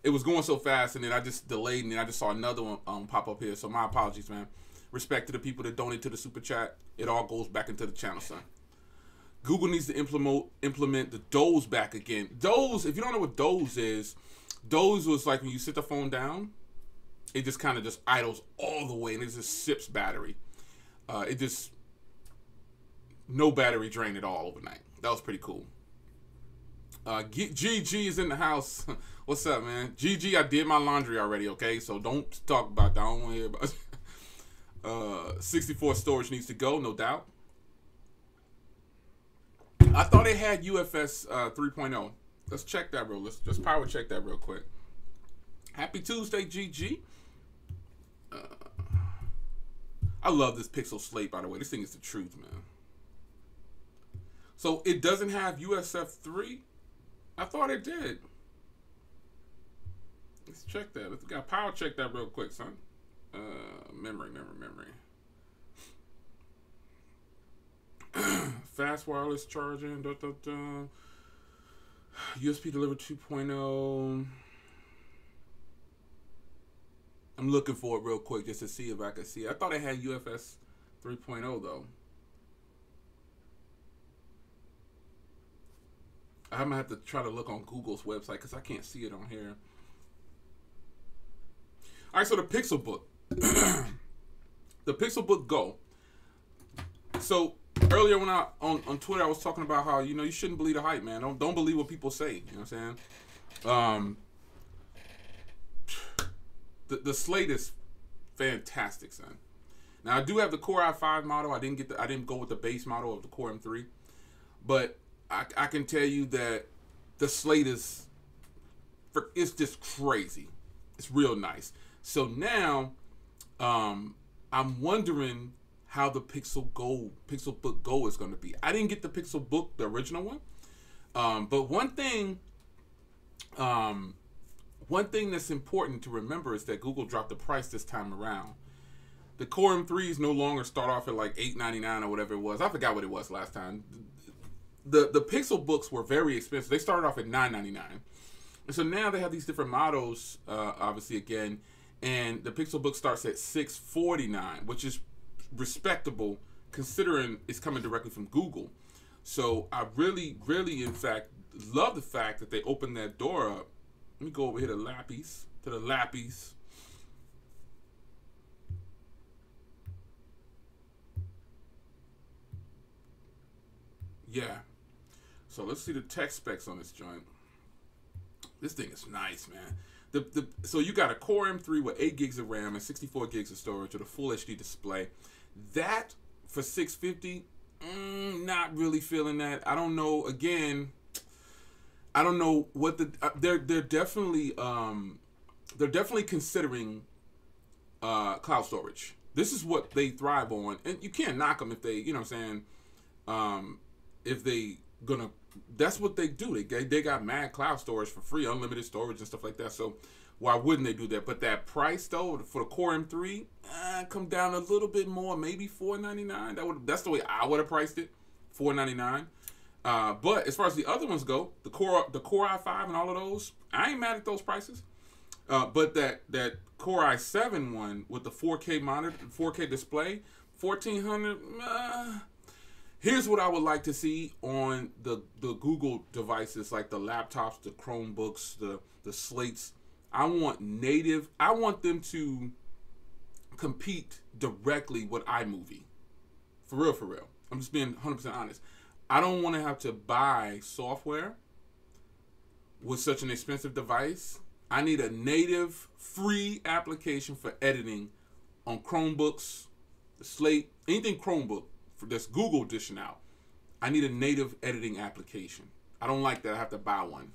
It was going so fast, and then I just delayed, and then I just saw another one pop up here. So my apologies, man. Respect to the people that donate to the super chat. It all goes back into the channel, son. Google needs to implement the doze back again. Doze, if you don't know what doze is, doze was like when you sit the phone down, it just kind of just idles all the way, and it just sips battery. It just, no battery drain at all overnight. That was pretty cool. GG is in the house. What's up, man? GG, I did my laundry already, okay? So don't talk about that. I don't want to hear about it. 64 storage needs to go, no doubt. I thought it had UFS 3.0. Let's check that let's power check that real quick. Happy Tuesday, GG. I love this Pixel Slate, by the way. This thing is the truth, man. So it doesn't have USF 3? I thought it did. Let's check that. Let's gotta power check that real quick, son. Memory. Fast wireless charging. USB delivered 2.0. I'm looking for it real quick just to see if I can see it. I thought it had UFS 3.0 though. I'm gonna have to try to look on Google's website because I can't see it on here. All right, so the Pixel Book. The Pixel Book Go. So earlier when I on Twitter I was talking about how you shouldn't believe the hype, man. Don't believe what people say. You know what I'm saying? The slate is fantastic, son. Now I do have the Core i5 model. I didn't go with the base model of the Core M3, but I can tell you that the slate it's just crazy. It's real nice. So now, I'm wondering how the Pixel Book Go is going to be. I didn't get the Pixel Book, the original one, but one thing that's important to remember is that Google dropped the price this time around. The Core M3s no longer start off at like $899 or whatever it was. I forgot what it was last time. The Pixel Books were very expensive. They started off at $999. And so now they have these different models, obviously, again. And the Pixel Book starts at $649, which is respectable considering it's coming directly from Google. So I really, really, in fact, love the fact that they opened that door up. Let me go over here to the Lappies. Yeah. So let's see the tech specs on this joint. This thing is nice, man. So you got a Core M3 with 8 gigs of RAM and 64 gigs of storage with a full HD display. That for $650, not really feeling that. I don't know. Again, I don't know what they're definitely considering cloud storage. This is what they thrive on, and you can't knock them if they, you know what I'm saying, if they gonna. That's what they do. They got mad cloud storage for free, unlimited storage and stuff like that. So why wouldn't they do that? But that price though for the Core M3, come down a little bit more, maybe $499. That's the way I would have priced it, $499. But as far as the other ones go, the Core i5 and all of those, I ain't mad at those prices. But that Core i7 one with the 4K monitor, 4K display, $1,400. Here's what I would like to see on the Google devices, like the laptops, the Chromebooks, the slates. I want them to compete directly with iMovie. For real. I'm just being 100% honest. I don't want to have to buy software with such an expensive device. I need a native free application for editing on Chromebooks, the slate, anything Chromebook. That's Google dishing out. I need a native editing application. I don't like that I have to buy one.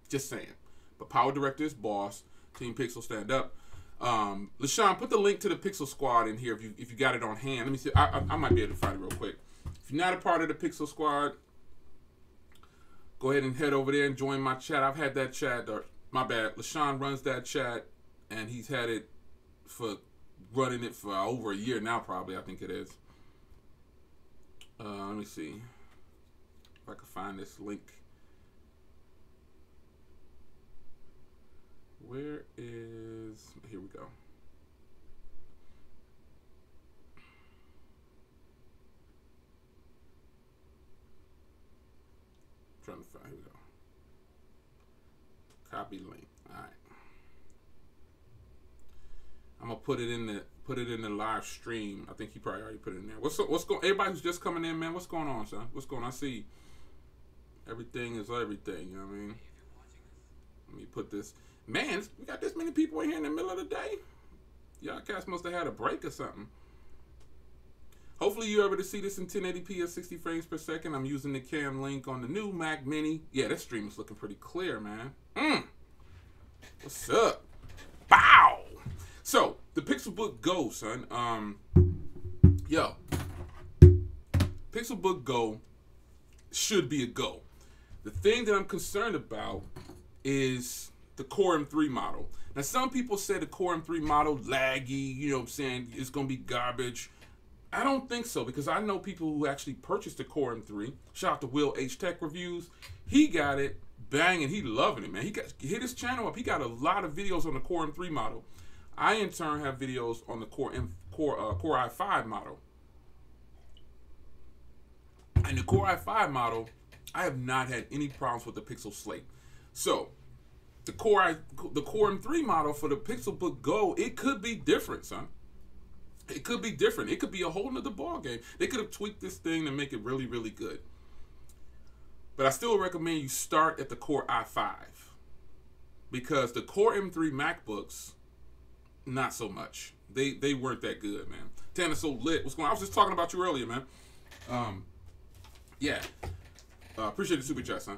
Just saying. But Power Director is boss. Team Pixel stand up. LaShawn, put the link to the Pixel Squad in here if you got it on hand. Let me see. I might be able to find it real quick. If you're not a part of the Pixel Squad, go ahead and head over there and join my chat. I've had that chat. My bad. LaShawn runs that chat, and he's had it running it for over a year now, probably. I think it is. Let me see if I can find this link. Where is... Here we go. Trying to find... Here we go. Copy link. All right. I'm gonna put it in the live stream. I think he probably already put it in there. What's going? Everybody who's just coming in, man. What's going on, son? What's going on? I see everything is everything. You know what I mean? Let me put this. Man, we got this many people in here in the middle of the day. Y'all cats must have had a break or something. Hopefully you're able to see this in 1080p at 60 frames per second. I'm using the cam link on the new Mac Mini. Yeah, that stream is looking pretty clear, man. What's up? Bow! So, the Pixelbook Go, son. Yo, Pixelbook Go should be a go. The thing that I'm concerned about is the Core M3 model. Now, some people say the Core M3 model laggy, you know what I'm saying, it's going to be garbage. I don't think so, because I know people who actually purchased the Core M3. Shout out to Will H Tech Reviews. He got it banging. He loving it, man. He hit his channel up. He got a lot of videos on the Core M3 model. I, in turn, have videos on the Core i5 model. And the Core i5 model, I have not had any problems with the Pixel Slate. So, the Core M3 model for the Pixelbook Go, it could be different, son. It could be different. It could be a whole nother ball game. They could have tweaked this thing to make it really, really good. But I still recommend you start at the Core i5. Because the Core M3 MacBooks, not so much. They weren't that good, man. Tanner's so lit. What's going on? I was just talking about you earlier, man. Yeah. Appreciate the super chat, son.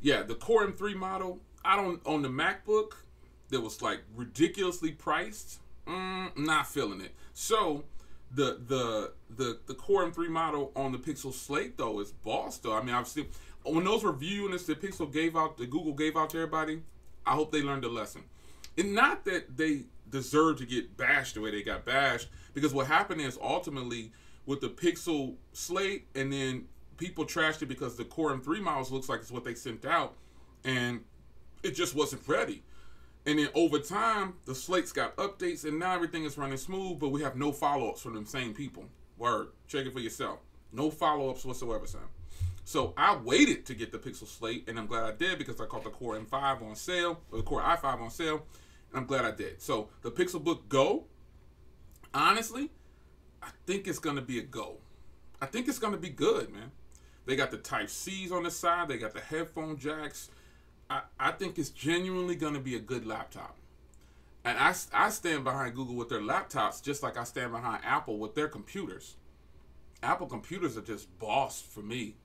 Yeah, the Core M3 model, on the MacBook that was like ridiculously priced, not feeling it. So the Core M3 model on the Pixel Slate though is boss though. I mean, I've seen when those review units that Google gave out to everybody, I hope they learned a lesson. And not that they deserve to get bashed the way they got bashed, because what happened is ultimately with the Pixel Slate, and then people trashed it because the Core M3 models looks like it's what they sent out, and it just wasn't ready. And then over time, the slates got updates, and now everything is running smooth, but we have no follow-ups from them same people. Word. Check it for yourself. No follow-ups whatsoever, son. So I waited to get the Pixel Slate, and I'm glad I did, because I caught the Core M5 on sale, or the Core i5 on sale, and I'm glad I did. So the Pixelbook Go, honestly, I think it's going to be a go. I think it's going to be good, man. They got the Type-Cs on the side. They got the headphone jacks. I think it's genuinely going to be a good laptop. And I stand behind Google with their laptops just like I stand behind Apple with their computers. Apple computers are just boss for me.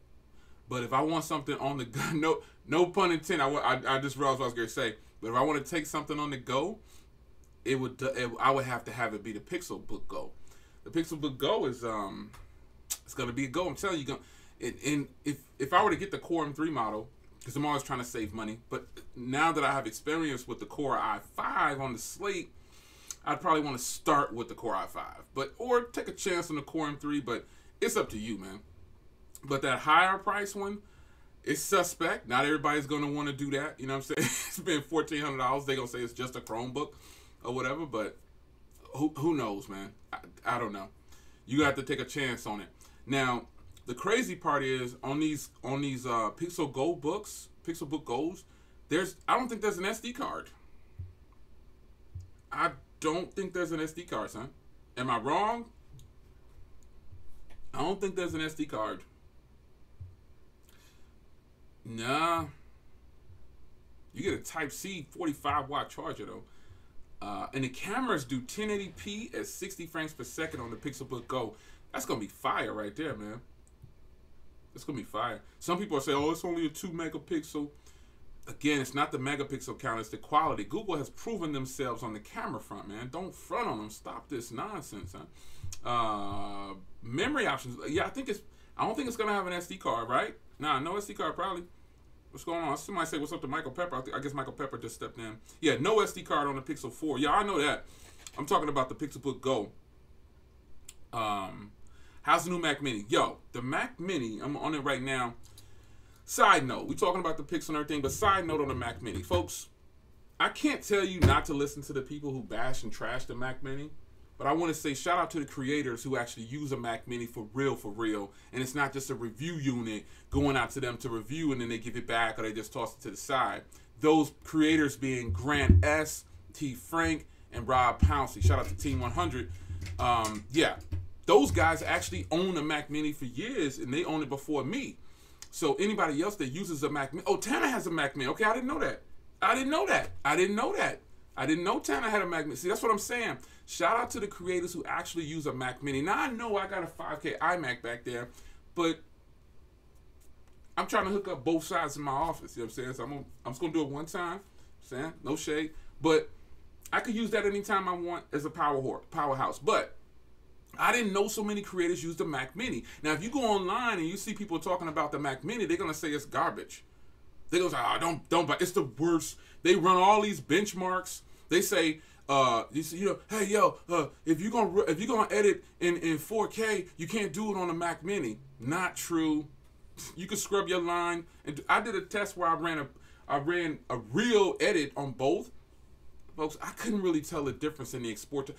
But if I want something on the go, no pun intended, I just realized what I was going to say. But if I want to take something on the go, I would have to have it be the Pixelbook Go. The Pixelbook Go is it's going to be a go. I'm telling you, and if I were to get the Core M3 model, because I'm always trying to save money, but now that I have experience with the Core i5 on the slate, I'd probably want to start with the Core i5, or take a chance on the Core M3. But it's up to you, man. But that higher price one, it's suspect. Not everybody's gonna want to do that. You know what I'm saying? It's been $1,400. They're gonna say it's just a Chromebook or whatever. But who knows, man? I don't know. You got to take a chance on it. Now, the crazy part is on these Pixelbook Go's, I don't think there's an SD card. I don't think there's an SD card, son. Am I wrong? I don't think there's an SD card. Nah. You get a Type-C 45-watt charger though. And the cameras do 1080p at 60 frames per second on the Pixelbook Go. That's gonna be fire right there, man. It's gonna be fire. Some people are saying, "Oh, it's only a 2 megapixel." Again, it's not the megapixel count; it's the quality. Google has proven themselves on the camera front, man. Don't front on them. Stop this nonsense, huh? Memory options. Yeah, I don't think it's gonna have an SD card, right? Nah, no SD card probably. What's going on? Somebody say what's up to Michael Pepper. I guess Michael Pepper just stepped in. Yeah, no SD card on the Pixel 4. Yeah, I know that. I'm talking about the Pixelbook Go. How's the new Mac Mini? Yo, the Mac Mini, I'm on it right now. Side note, we're talking about the Pixel and everything, but side note on the Mac Mini. Folks, I can't tell you not to listen to the people who bash and trash the Mac Mini, but I want to say shout out to the creators who actually use a Mac Mini for real. And it's not just a review unit going out to them to review and then they give it back or they just toss it to the side. Those creators being Grant S., T. Frank, and Rob Pouncey. Shout out to Team 100. Yeah, those guys actually own a Mac Mini for years, and they own it before me. So anybody else that uses a Mac Mini, oh, Tanner has a Mac Mini. Okay, I didn't know that. I didn't know Tanner had a Mac Mini. See, that's what I'm saying. Shout out to the creators who actually use a Mac Mini. Now, I know I got a 5K iMac back there, but I'm trying to hook up both sides of my office. You know what I'm saying? So I'm just going to do it one time. Saying no shade. But I could use that anytime I want as a powerhouse. But I didn't know so many creators use the Mac Mini. Now, if you go online and you see people talking about the Mac Mini, they're gonna say it's garbage. They're gonna say, "Oh, don't buy. It's the worst." They run all these benchmarks. They say, hey, yo, if you're gonna edit in 4K, you can't do it on a Mac Mini. Not true. You can scrub your line. And I did a test where I ran a real edit on both. Folks, I couldn't really tell the difference in the export.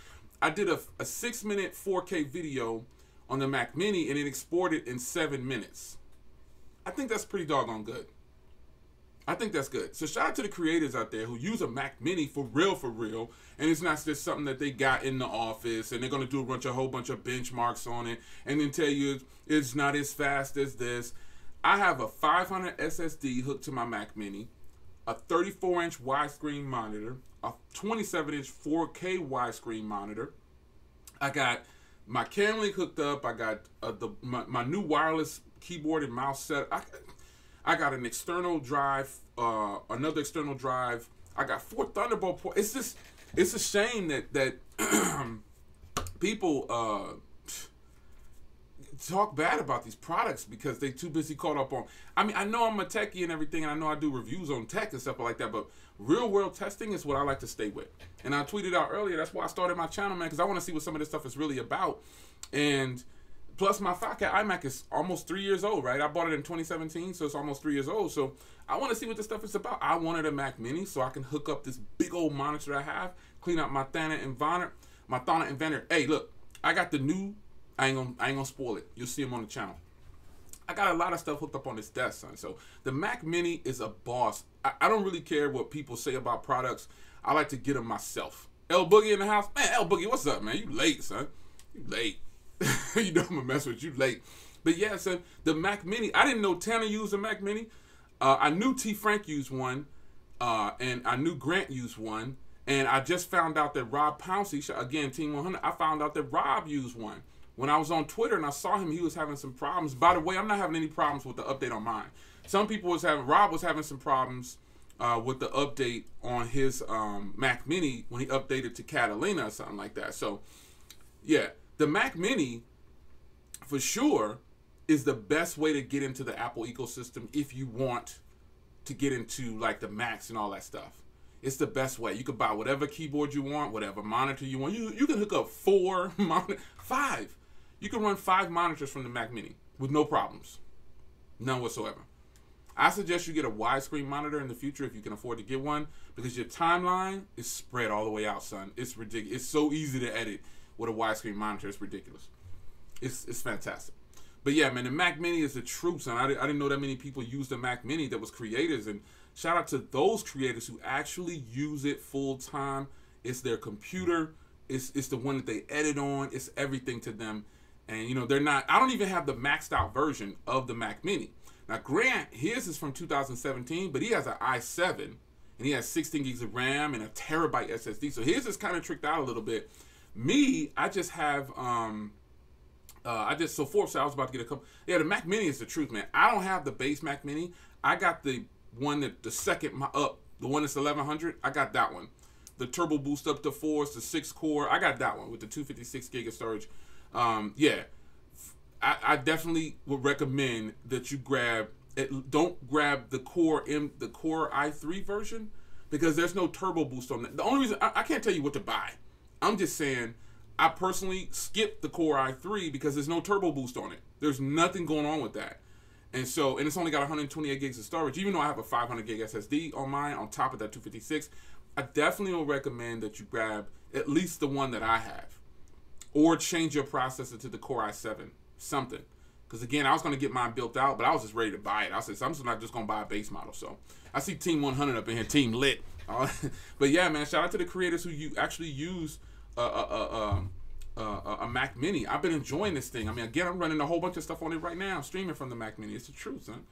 I did a 6-minute 4K video on the Mac Mini, and it exported in 7 minutes. I think that's pretty doggone good. I think that's good. So shout out to the creators out there who use a Mac Mini for real, and it's not just something that they got in the office and they're gonna do a whole bunch of benchmarks on it and then tell you it's not as fast as this. I have a 500 SSD hooked to my Mac Mini, a 34-inch widescreen monitor, a 27-inch 4K widescreen monitor. I got my Camlink hooked up. I got my new wireless keyboard and mouse set. I got an external drive, another external drive. I got 4 Thunderbolt ports. It's a shame that people talk bad about these products because they too busy caught up on. I mean, I know I'm a techie and everything, and I know I do reviews on tech and stuff like that, but real world testing is what I like to stay with. And I tweeted out earlier, that's why I started my channel, man, because I want to see what some of this stuff is really about. And plus, my 5K iMac is almost 3 years old, right? I bought it in 2017, so it's almost 3 years old. So I want to see what this stuff is about. I wanted a Mac Mini so I can hook up this big old monitor I have, clean up my Thana Inventor. Hey, look, I got the new. I ain't gonna spoil it. You'll see them on the channel. I got a lot of stuff hooked up on this desk, son. So the Mac Mini is a boss. I don't really care what people say about products. I like to get them myself. L Boogie in the house, man. L Boogie, what's up, man? You late, son? You late. You know I'm gonna mess with you late. But yeah, son, the Mac Mini. I didn't know Tanner used a Mac Mini. I knew T. Frank used one, and I knew Grant used one, and I just found out that Rob Pouncey, again Team 100. I found out that Rob used one. When I was on Twitter and I saw him, he was having some problems. By the way, I'm not having any problems with the update on mine. Rob was having some problems with the update on his Mac Mini when he updated to Catalina or something like that. So, yeah, the Mac Mini, for sure, is the best way to get into the Apple ecosystem if you want to get into, like, the Macs and all that stuff. It's the best way. You can buy whatever keyboard you want, whatever monitor you want. You can hook up 5. You can run 5 monitors from the Mac Mini with no problems. None whatsoever. I suggest you get a widescreen monitor in the future if you can afford to get one, because your timeline is spread all the way out, son. It's ridiculous. It's so easy to edit with a widescreen monitor. It's ridiculous. It's fantastic. But yeah, man, the Mac Mini is the truth, son. I didn't know that many people use the Mac Mini that was creators, and shout out to those creators who actually use it full time. It's their computer. It's the one that they edit on. It's everything to them. And, you know, I don't even have the maxed out version of the Mac Mini. Now, Grant, his is from 2017, but he has an i7, and he has 16 gigs of RAM and a terabyte SSD. So his is kind of tricked out a little bit. Me, I just have, so Forbes said I was about to get a couple. Yeah, the Mac Mini is the truth, man. I don't have the base Mac Mini. I got the one that, the one that's 1100. I got that one. The turbo boost up to 4, it's the 6 core. I got that one with the 256 gig of storage. Yeah, I definitely would recommend that you don't grab the Core i3 version, because there's no turbo boost on that. The only reason I can't tell you what to buy. I'm just saying I personally skipped the Core i3 because there's no turbo boost on it. There's nothing going on with that. And it's only got 128 gigs of storage, even though I have a 500 gig SSD on mine on top of that 256. I definitely will recommend that you grab at least the one that I have. Or change your processor to the Core i7, something. Because again, I was going to get mine built out, but I was just ready to buy it. I said, I'm not just going to buy a base model. So I see Team 100 up in here, Team Lit. But yeah, man, shout out to the creators who actually use a Mac Mini. I've been enjoying this thing. I mean, again, I'm running a whole bunch of stuff on it right now. I'm streaming from the Mac Mini. It's the truth, son.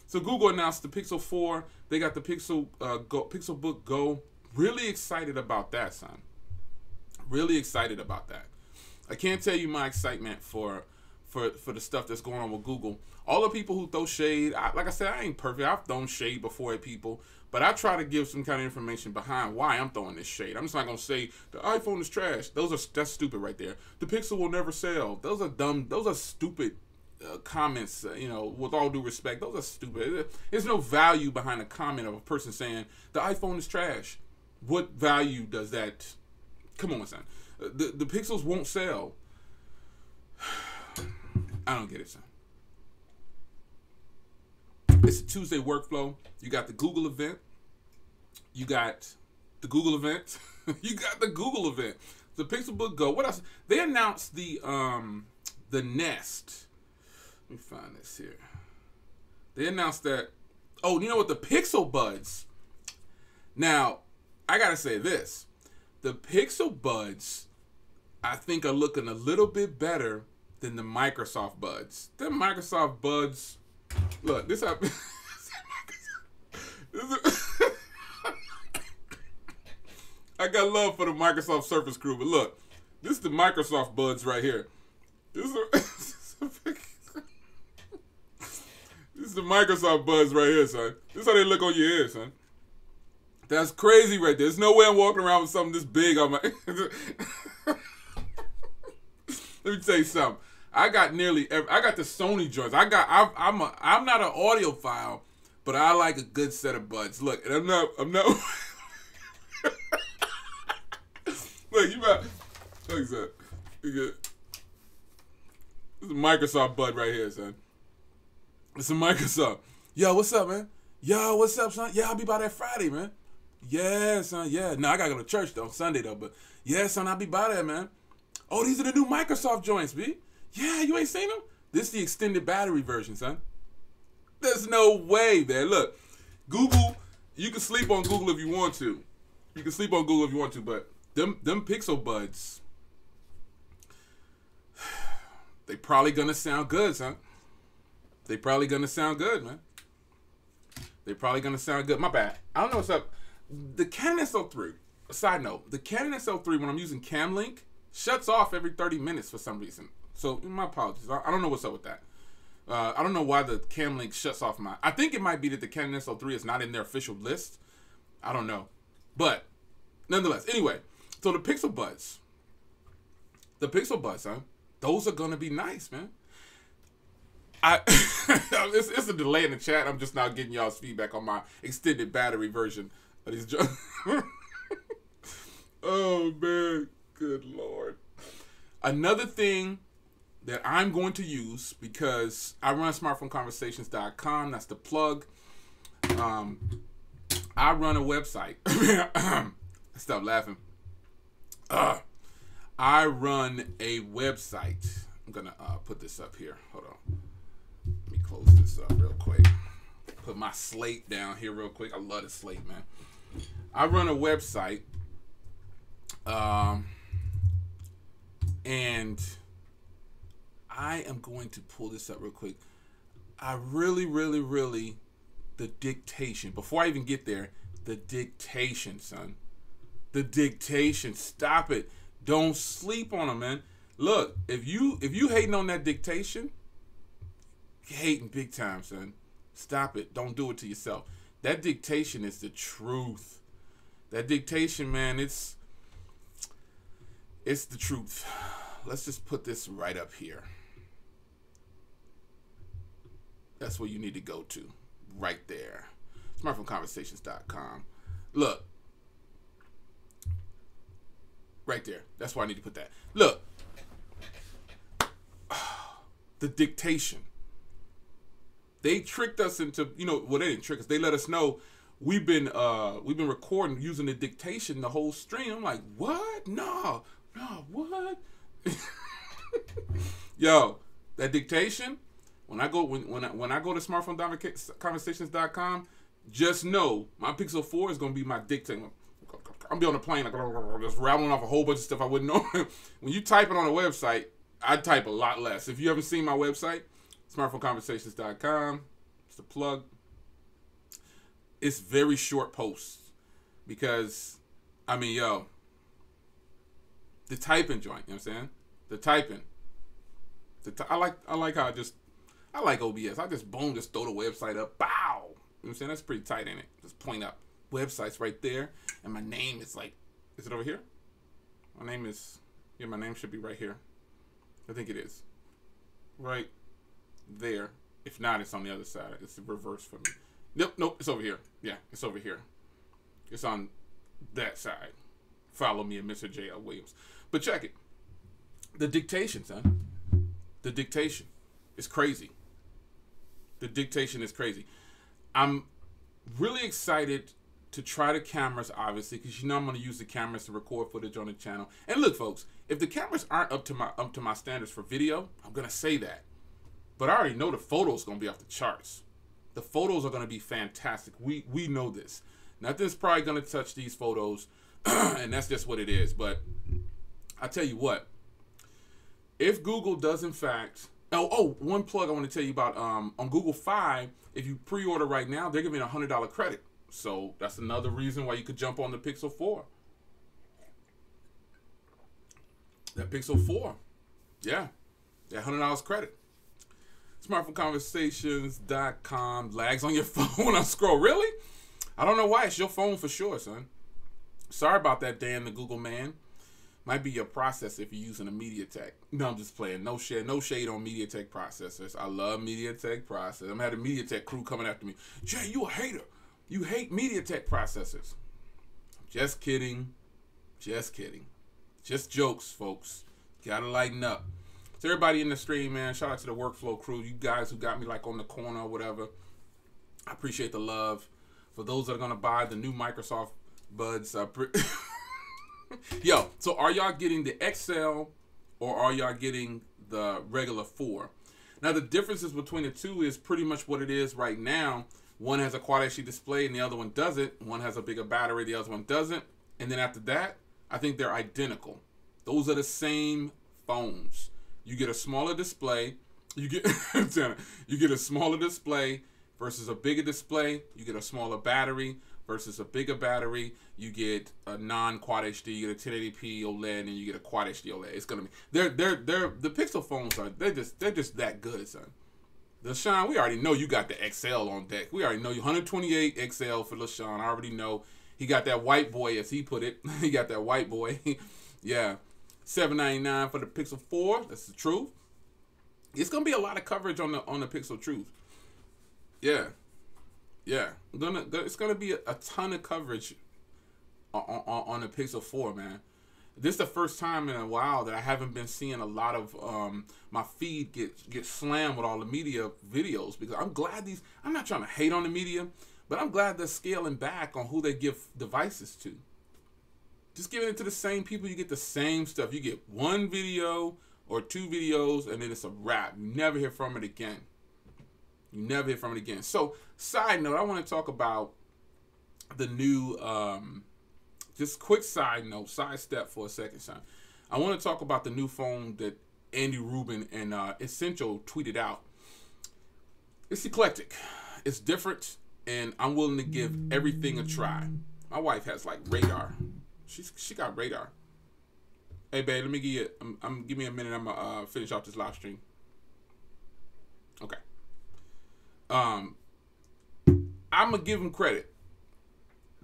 So Google announced the Pixel 4. They got the Pixelbook Go. Really excited about that, son. Really excited about that. I can't tell you my excitement for for the stuff that's going on with Google. All the people who throw shade, like I said, I ain't perfect. I've thrown shade before at people, but I try to give some kind of information behind why I'm throwing this shade. I'm just not gonna say the iPhone is trash. That's stupid right there. The Pixel will never sell. Those are dumb. Those are stupid comments. With all due respect, those are stupid. There's no value behind a comment of a person saying the iPhone is trash. What value does that? Come on, son. The Pixels won't sell. I don't get it, son. It's a Tuesday workflow. You got the Google event. You got the Google event. You got the Google event. The Pixelbook Go. What else? They announced the Nest. Let me find this here. They announced that. Oh, you know what? The Pixel Buds. Now, I gotta say this. The Pixel Buds, I think, are looking a little bit better than the Microsoft Buds. The Microsoft Buds, look, this how I got love for the Microsoft Surface crew, but look, this is the Microsoft Buds right here. This is the Microsoft Buds right here, son. This is how they look on your ear, son. That's crazy right there. There's no way I'm walking around with something this big on my. Let me tell you something. I got the Sony joints. I'm not an audiophile, but I like a good set of buds. Look, and I'm not. Look, you got. Look, son. You good. This is a Microsoft bud right here, son. It's a Microsoft. Yo, what's up, man? Yo, what's up, son? Yeah, I'll be by that Friday, man. Yeah, son. Yeah. No, I gotta go to church though, Sunday though. But yeah, son, I'll be by there, man. Oh, these are the new Microsoft joints, B. Yeah, you ain't seen them? This is the extended battery version, son. There's no way, man. Look, Google, you can sleep on Google if you want to. You can sleep on Google if you want to, but them Pixel Buds, they probably gonna sound good, son. They probably gonna sound good, man. They probably gonna sound good. My bad. I don't know what's up. The Canon SL3, side note, the Canon SL3, when I'm using CamLink, shuts off every 30 minutes for some reason. So, my apologies. I don't know what's up with that. I don't know why the CamLink shuts off I think it might be that the Canon SL3 is not in their official list. I don't know. But, nonetheless. Anyway, so the Pixel Buds. The Pixel Buds, huh? Those are going to be nice, man. It's a delay in the chat. I'm just now getting y'all's feedback on my extended battery version of these jokes. Oh, man. Good Lord. Another thing that I'm going to use, because I run smartphoneconversations.com. That's the plug. I run a website. Stop laughing. I run a website. I'm going to put this up here. Hold on. Let me close this up real quick. Put my slate down here real quick. I love the slate, man. I run a website. And I am going to pull this up real quick. I really, the dictation. Before I even get there, the dictation, son. The dictation. Stop it. Don't sleep on them, man. Look, if you hating on that dictation, you're hating big time, son. Stop it. Don't do it to yourself. That dictation is the truth. That dictation, man, it's the truth. Let's just put this right up here. That's where you need to go to. Right there. Smartphoneconversations.com. Look. Right there. That's why I need to put that. Look. The dictation. They tricked us into, well, they didn't trick us. They let us know we've been recording using the dictation the whole stream. I'm like, what? No, what? Yo, that dictation. When I go to smartphoneconversations.com, just know my Pixel 4 is gonna be my dictation. I'm be on a plane like just rattling off a whole bunch of stuff I wouldn't know. When you type it on a website, I type a lot less. If you haven't seen my website, smartphoneconversations.com, it's the plug. It's very short posts because, the typing joint, you know what I'm saying? The typing. I like how I like OBS. I just boom, just throw the website up. Bow. You know what I'm saying? That's pretty tight, ain't it? Just point up. Website's right there. And my name is like, is it over here? My name is, yeah, my name should be right here. I think it is. Right there. If not, it's on the other side. It's the reverse for me. Nope, it's over here. Yeah, it's over here. It's on that side. Follow me at Mr. J.L. Williams. But check it. The dictation, son. The dictation is crazy. The dictation is crazy. I'm really excited to try the cameras, obviously, because you know I'm going to use the cameras to record footage on the channel. And look, folks, if the cameras aren't up to my standards for video, I'm going to say that. But I already know the photos going to be off the charts. The photos are going to be fantastic. We know this. Nothing's probably going to touch these photos, and that's just what it is. But I tell you what, if Google does in fact, one plug I want to tell you about, on Google Fi, if you pre-order right now, they're giving a $100 credit. So that's another reason why you could jump on the Pixel 4. That Pixel 4, yeah, that $100 credit. Smartphoneconversations.com. Lags on your phone when I scroll. Really? I don't know why. It's your phone for sure, son. Sorry about that, Dan, the Google man. Might be your processor if you're using a MediaTek. No, I'm just playing. No shade on MediaTek processors. I love MediaTek processors. I'm having a MediaTek crew coming after me. Jay, you a hater. You hate MediaTek processors. Just kidding. Just kidding. Just jokes, folks. Gotta lighten up. To everybody in the stream, man, shout out to the workflow crew. You guys who got me like on the corner or whatever. I appreciate the love. For those that are gonna buy the new Microsoft Buds, yo, so are y'all getting the XL or are y'all getting the regular 4? Now the differences between the two is pretty much what it is right now. One has a Quad HD display and the other one doesn't. One has a bigger battery, the other one doesn't. And then after that, I think they're identical. Those are the same phones. You get a smaller display. You get a smaller display versus a bigger display. You get a smaller battery versus a bigger battery. You get a non-Quad HD. You get a 1080p OLED, and you get a Quad HD OLED. It's gonna be they're the Pixel phones are they're just that good, son. LaShawn, we already know you got the XL on deck. We already know you 128 XL for LaShawn. I already know he got that white boy, as he put it. He got that white boy. Yeah. $799 for the Pixel 4. That's the truth. It's gonna be a lot of coverage on the Pixel Truth. Yeah, it's gonna be a ton of coverage on the Pixel 4, man. This is the first time in a while that I haven't been seeing a lot of my feed get slammed with all the media videos, because I'm glad I'm not trying to hate on the media, but I'm glad they're scaling back on who they give devices to. Just giving it to the same people, you get the same stuff. You get one video or two videos, and then it's a wrap. You never hear from it again. So, side note, I want to talk about the new, just quick side note, sidestep for a second, son. I want to talk about the new phone that Andy Rubin and Essential tweeted out. It's eclectic. It's different, and I'm willing to give everything a try. My wife has, like, radar. She got radar. Hey, babe, let me give you. Give me a minute. I'm gonna finish off this live stream. Okay. I'm gonna give him credit.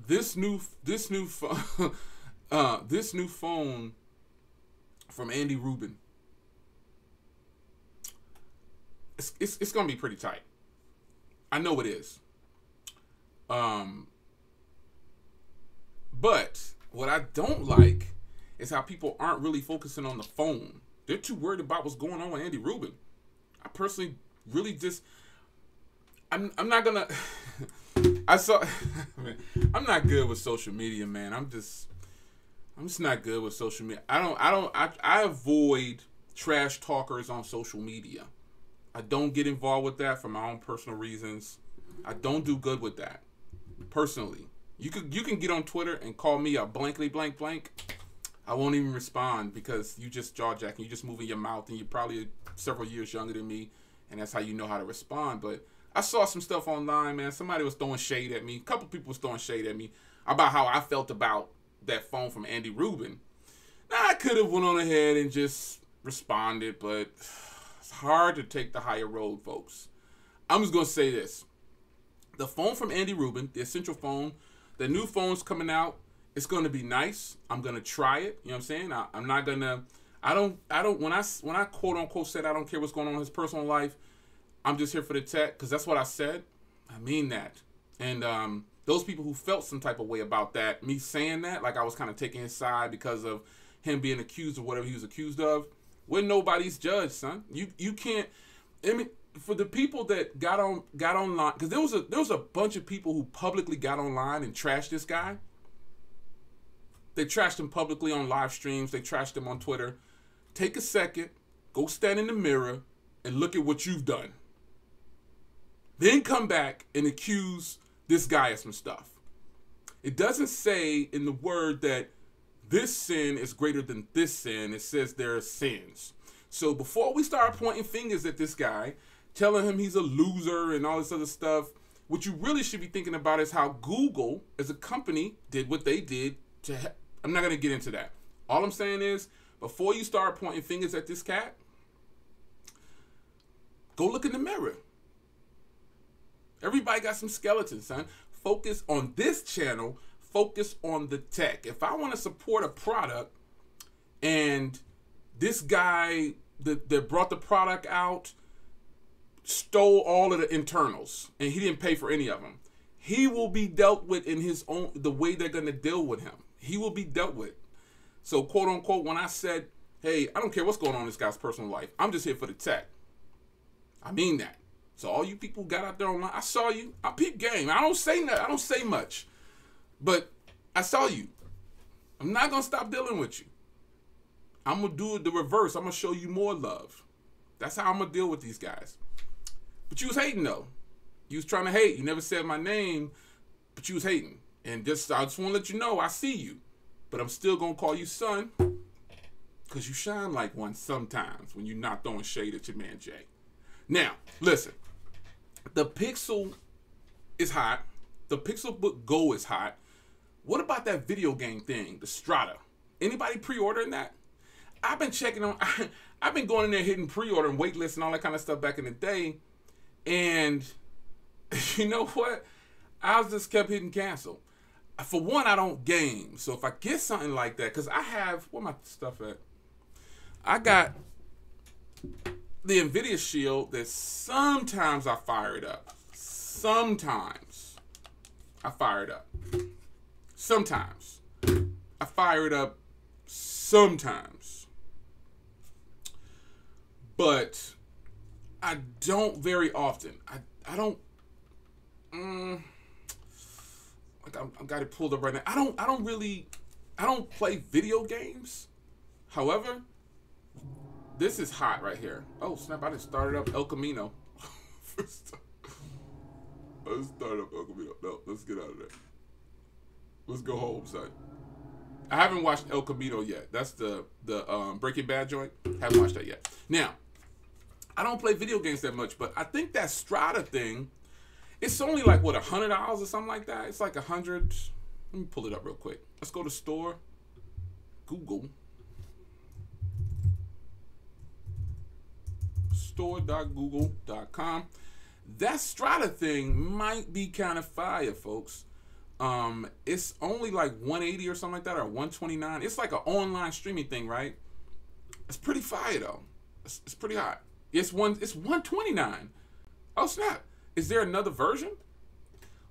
This new phone, this new phone from Andy Rubin. It's gonna be pretty tight. I know it is. But what I don't like is how people aren't really focusing on the phone. They're too worried about what's going on with Andy Rubin. I personally really just, I'm not gonna, I'm not good with social media, man. I'm just not good with social media. I avoid trash talkers on social media. I don't get involved with that for my own personal reasons. I don't do good with that, personally. You can get on Twitter and call me a blankly blank blank. I won't even respond, because you just jaw jacking. You just moving your mouth, and you're probably several years younger than me, and that's how you know how to respond. But I saw some stuff online, man. Somebody was throwing shade at me. A couple people was throwing shade at me about how I felt about that phone from Andy Rubin. Now, I could have went on ahead and just responded, but It's hard to take the higher road, folks. I'm just going to say this. The phone from Andy Rubin, the Essential phone, the new phone's coming out. It's going to be nice. I'm going to try it. You know what I'm saying? I'm not going to, I don't, when I quote unquote said I don't care what's going on in his personal life, I'm just here for the tech, because that's what I said. I mean that. And those people who felt some type of way about that, me saying that, like I was kind of taking his side because of him being accused of whatever he was accused of, we're nobody's judge, son. You can't, I mean, for the people that got online, because there was a bunch of people who publicly got online and trashed this guy. They trashed him publicly on live streams. They trashed him on Twitter. Take a second, go stand in the mirror, and look at what you've done. Then come back and accuse this guy of some stuff. It doesn't say in the word that this sin is greater than this sin. It says there are sins. So before we start pointing fingers at this guy, telling him he's a loser and all this other stuff, what you really should be thinking about is how Google, as a company, did what they did to I'm not going to get into that. All I'm saying is, before you start pointing fingers at this cat, go look in the mirror. Everybody got some skeletons, son. Focus on this channel. Focus on the tech. If I want to support a product and this guy that brought the product out stole all of the internals and he didn't pay for any of them, he will be dealt with in his own, the way they're going to deal with him. He will be dealt with. So, quote unquote, when I said, hey, I don't care what's going on in this guy's personal life, I'm just here for the tech, I mean that. So all you people who got out there online, I saw you. I peep game. I don't say nothing. I don't say much. But I saw you. I'm not going to stop dealing with you. I'm going to do it the reverse. I'm going to show you more love. That's how I'm going to deal with these guys. But you was hating, though. You was trying to hate. You never said my name, but you was hating. And I just want to let you know, I see you. But I'm still going to call you son, because you shine like one sometimes when you're not throwing shade at your man Jay. Now, listen. The Pixel is hot. The Pixelbook Go is hot. What about that video game thing, the Strata? Anybody pre-ordering that? I've been checking on, I've been going in there hitting pre-order and wait lists and all that kind of stuff back in the day. And you know what? I just kept hitting cancel. For one, I don't game. So if I get something like that, because I have, where my stuff at? I got the NVIDIA Shield that sometimes I fire it up. Sometimes I fire it up. Sometimes I fire it up. Sometimes. But I don't very often. I don't like I've got it pulled up right now. I don't play video games. However, this is hot right here. Oh snap, I just started up El Camino. Let's start up El Camino. No, let's get out of there. Let's go home, son. I haven't watched El Camino yet. That's the Breaking Bad joint. Haven't watched that yet. Now, I don't play video games that much, but I think that Strata thing, it's only like, what, $100 or something like that? It's like 100. Let me pull it up real quick. Let's go to store. Google. Store.google.com. That Strata thing might be kind of fire, folks. It's only like 180 or something like that, or 129. It's like an online streaming thing, right? It's pretty fire though. It's pretty hot. It's 129. Oh snap! Is there another version?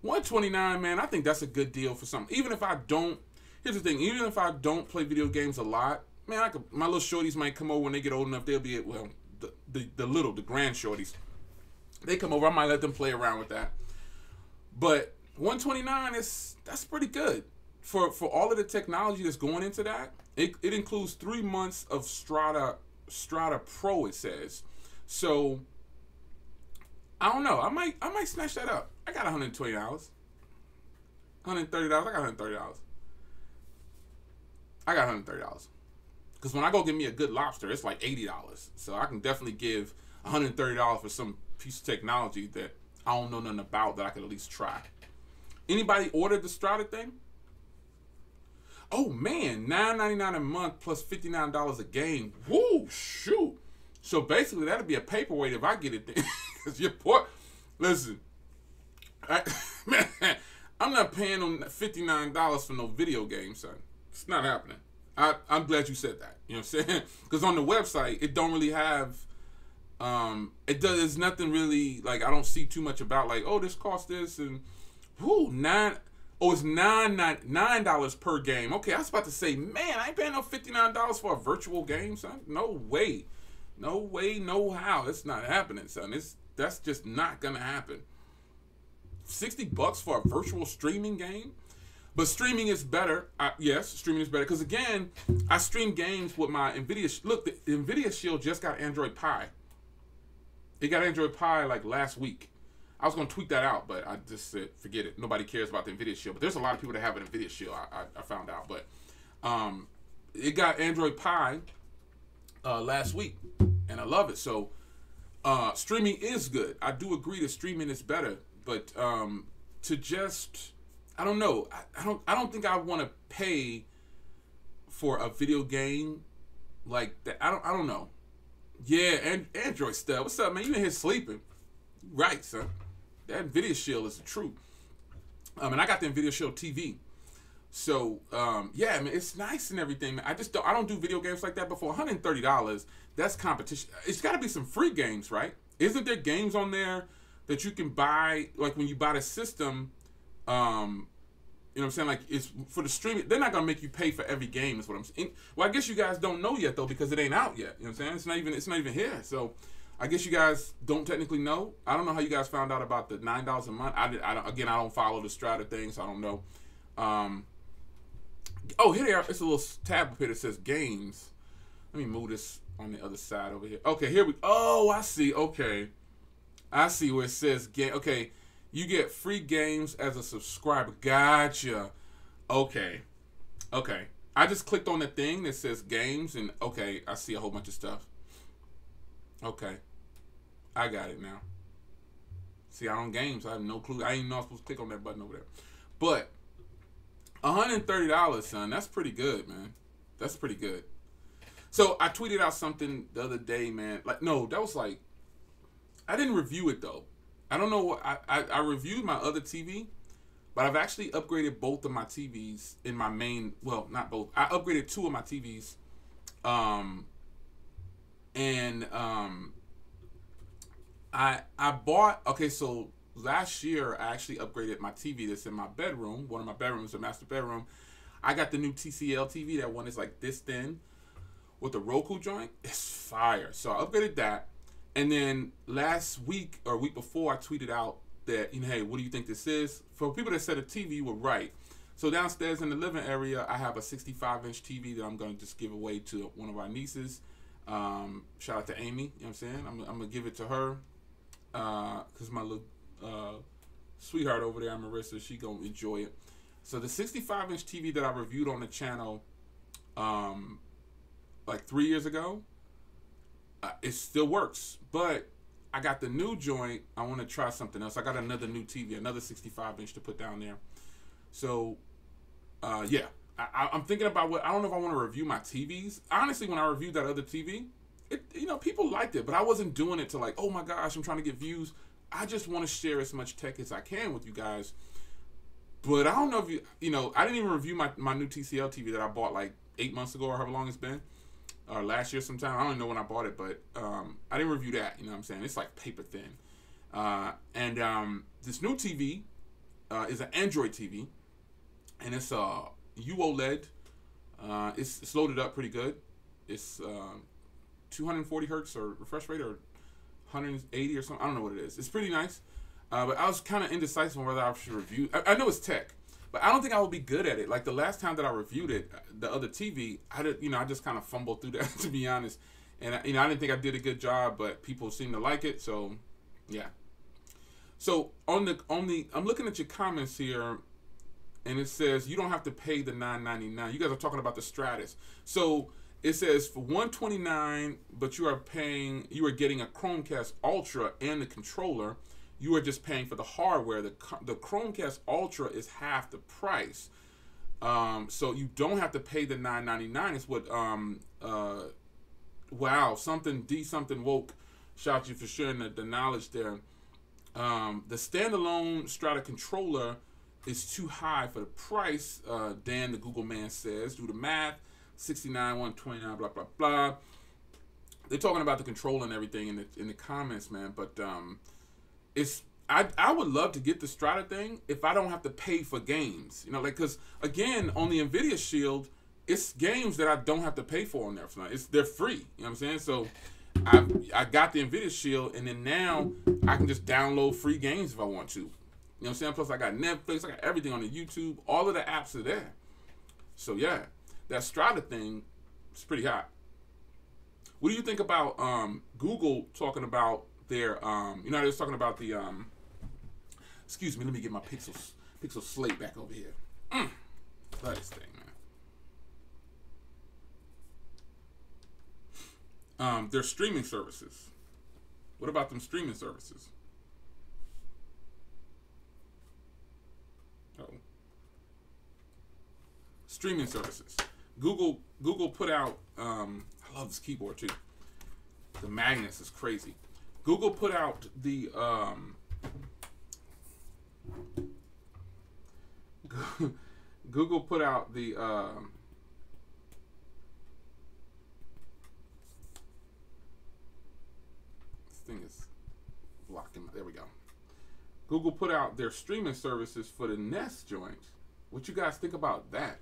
129, man. I think that's a good deal for something. Even if I don't, here's the thing. Even if I don't play video games a lot, man, my little shorties might come over when they get old enough. They'll be the grand shorties. They come over. I might let them play around with that. But 129 that's pretty good for all of the technology that's going into that. It includes 3 months of Strata Pro, it says. So I don't know. I might snatch that up. I got $120, $130. I got $130. I got $130. Because when I go get me a good lobster, it's like $80. So I can definitely give $130 for some piece of technology that I don't know nothing about that I could at least try. Anybody ordered the Strata thing? Oh man, $9.99 a month plus $59 a game. Woo, shoot. So basically, that'll be a paperweight if I get it then. Because your poor, listen, man, I'm not paying them $59 for no video game, son. It's not happening. I'm glad you said that. You know what I'm saying? Because on the website, it don't really have, there's nothing really, like, I don't see too much about, like, oh, this costs this, and, it's $9 per game. Okay, I was about to say, man, I ain't paying no $59 for a virtual game, son. No way. No way, no how. It's not happening, son. That's just not gonna happen. $60 for a virtual streaming game? But streaming is better. Yes, streaming is better. Because again, I stream games with my NVIDIA. Look, the NVIDIA Shield just got Android Pie. It got Android Pie like last week. I was going to tweet that out, but I just said, forget it. Nobody cares about the NVIDIA Shield. But there's a lot of people that have an NVIDIA Shield, I found out. But it got Android Pie last week, and I love it. So streaming is good. I do agree that streaming is better. But to just... I don't know. I don't think I want to pay for a video game like that. I don't know. Yeah, and Android stuff. What's up, man? You in here sleeping? Right, son. That NVIDIA Shield is the truth. And I got the NVIDIA Shield TV. So yeah, man, it's nice and everything. Man. I don't do video games like that. But for $130, that's competition. It's got to be some free games, right? Isn't there games on there that you can buy, like when you buy the system? You know what I'm saying? Like, it's for the streaming. They're not gonna make you pay for every game. Is what I'm saying. Well, I guess you guys don't know yet though, because it ain't out yet. You know what I'm saying? It's not even here. So, I guess you guys don't technically know. I don't know how you guys found out about the $9 a month. I don't follow the Strata thing, so I don't know. Oh, here they are. It's a little tab up here that says games. Let me move this on the other side over here. Okay, here we. Oh, I see. Okay, I see where it says game. Okay. You get free games as a subscriber. Gotcha. Okay. I just clicked on the thing that says games, and okay, I see a whole bunch of stuff. Okay. I got it now. See, I don't games. I have no clue. I ain't know I was supposed to click on that button over there. But $130, son. That's pretty good, man. That's pretty good. So I tweeted out something the other day, man. Like, no, that was like, I didn't review it though. I don't know what I reviewed my other TV, but I've actually upgraded both of my TVs in my main. Well, not both. I upgraded two of my TVs, I bought. Okay, so last year I actually upgraded my TV that's in my bedroom. One of my bedrooms, a master bedroom. I got the new TCL TV. That one is like this thin with the Roku joint. It's fire. So I upgraded that. And then last week or week before, I tweeted out that, hey, what do you think this is? For people that said a TV, were right. So downstairs in the living area, I have a 65-inch TV that I'm going to just give away to one of our nieces. Shout out to Amy, you know what I'm saying? I'm going to give it to her because my little sweetheart over there, Marissa, she going to enjoy it. So the 65-inch TV that I reviewed on the channel like 3 years ago, it still works, but I got the new joint. I want to try something else. I got another new TV, another 65-inch to put down there. So, yeah, I'm thinking about I don't know if I want to review my TVs. Honestly, when I reviewed that other TV, people liked it, but I wasn't doing it to like, oh my gosh, I'm trying to get views. I just want to share as much tech as I can with you guys. But I don't know if I didn't even review my new TCL TV that I bought like 8 months ago or however long it's been. Or last year sometime. I don't know when I bought it, but I didn't review that. You know what I'm saying? It's like paper thin. And this new TV is an Android TV. And it's UOLED. It's loaded up pretty good. It's 240 hertz or refresh rate or 180 or something. I don't know what it is. It's pretty nice. But I was kind of indecisive on whether I should review. I know it's tech. But I don't think I will be good at it. Like the last time that I reviewed it, the other TV, I just kind of fumbled through that, to be honest. And I didn't think I did a good job, but people seem to like it. So, yeah. So I'm looking at your comments here, and it says you don't have to pay the $9.99. You guys are talking about the Stratus. So it says for $129, but you are getting a Chromecast Ultra and the controller. You are just paying for the hardware. The Chromecast Ultra is half the price. So you don't have to pay the $9.99. It's what Wow, something D something woke. Shout you for sharing the knowledge there. The standalone Strata controller is too high for the price. Dan, the Google man, says. Do the math. 69, 129, blah blah blah. They're talking about the controller and everything in the comments, man. But it's I would love to get the Strata thing if I don't have to pay for games. You know, like, because again on the Nvidia Shield, it's games that I don't have to pay for on there. They're free. You know what I'm saying? So I got the Nvidia Shield, and then now I can just download free games if I want to. You know what I'm saying? Plus I got Netflix, I got everything on the YouTube. All of the apps are there. So yeah, that Strata thing is pretty hot. What do you think about Google talking about their you know, they was talking about the excuse me, let me get my Pixel Slate back over here. Love this thing, man. Their streaming services. What about them streaming services? Oh. Streaming services. Google put out I love this keyboard too. The magnets is crazy. Google put out the Google put out the this thing is blocking. There we go. Google put out their streaming services for the Nest joint. What you guys think about that?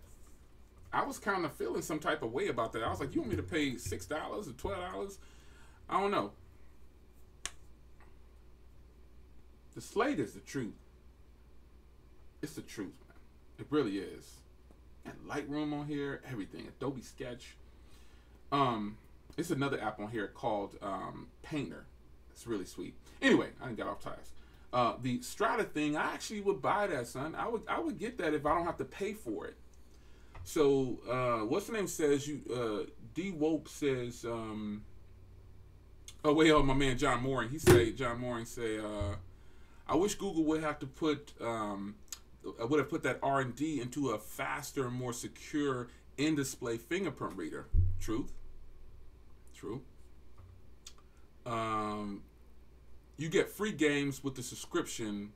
I was kind of feeling some type of way about that. I was like, you want me to pay $6 or $12? I don't know. The Slate is the truth. It's the truth, man. It really is. And Lightroom on here, everything. Adobe Sketch. It's another app on here called Painter. It's really sweet. Anyway, I didn't get off task. The Strata thing, I actually would buy that, son. I would get that if I don't have to pay for it. So what's the name says you D Woke says oh wait, my man John Mooring, John Mooring say I wish Google would have to put would have put that R&D into a faster, more secure in-display fingerprint reader. Truth. You get free games with the subscription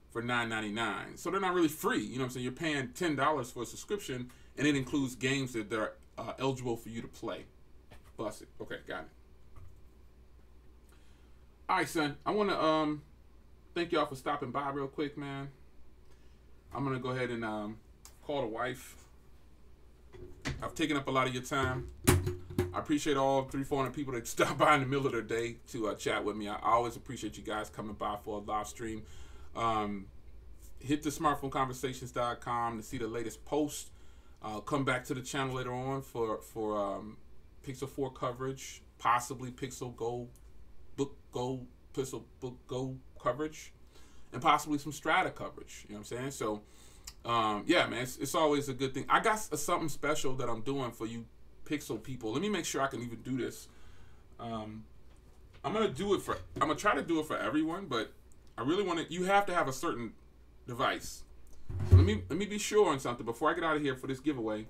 for $9.99, so they're not really free. You know what I'm saying? You're paying $10 for a subscription, and it includes games that are eligible for you to play. Bust it. Okay, got it. All right, son. I want to thank y'all for stopping by real quick, man. I'm gonna go ahead and call the wife. I've taken up a lot of your time. I appreciate all 300-400 people that stop by in the middle of their day to chat with me. I always appreciate you guys coming by for a live stream. Hit the smartphoneconversations.com to see the latest post. Come back to the channel later on for Pixel 4 coverage, possibly Pixel Book Go coverage, and possibly some Strata coverage. You know what I'm saying? So, yeah, man, it's always a good thing. I got something special that I'm doing for you Pixel people. Let me make sure I can even do this. I'm gonna try to do it for everyone, but I really want to. You have to have a certain device. So let me be sure on something before I get out of here for this giveaway.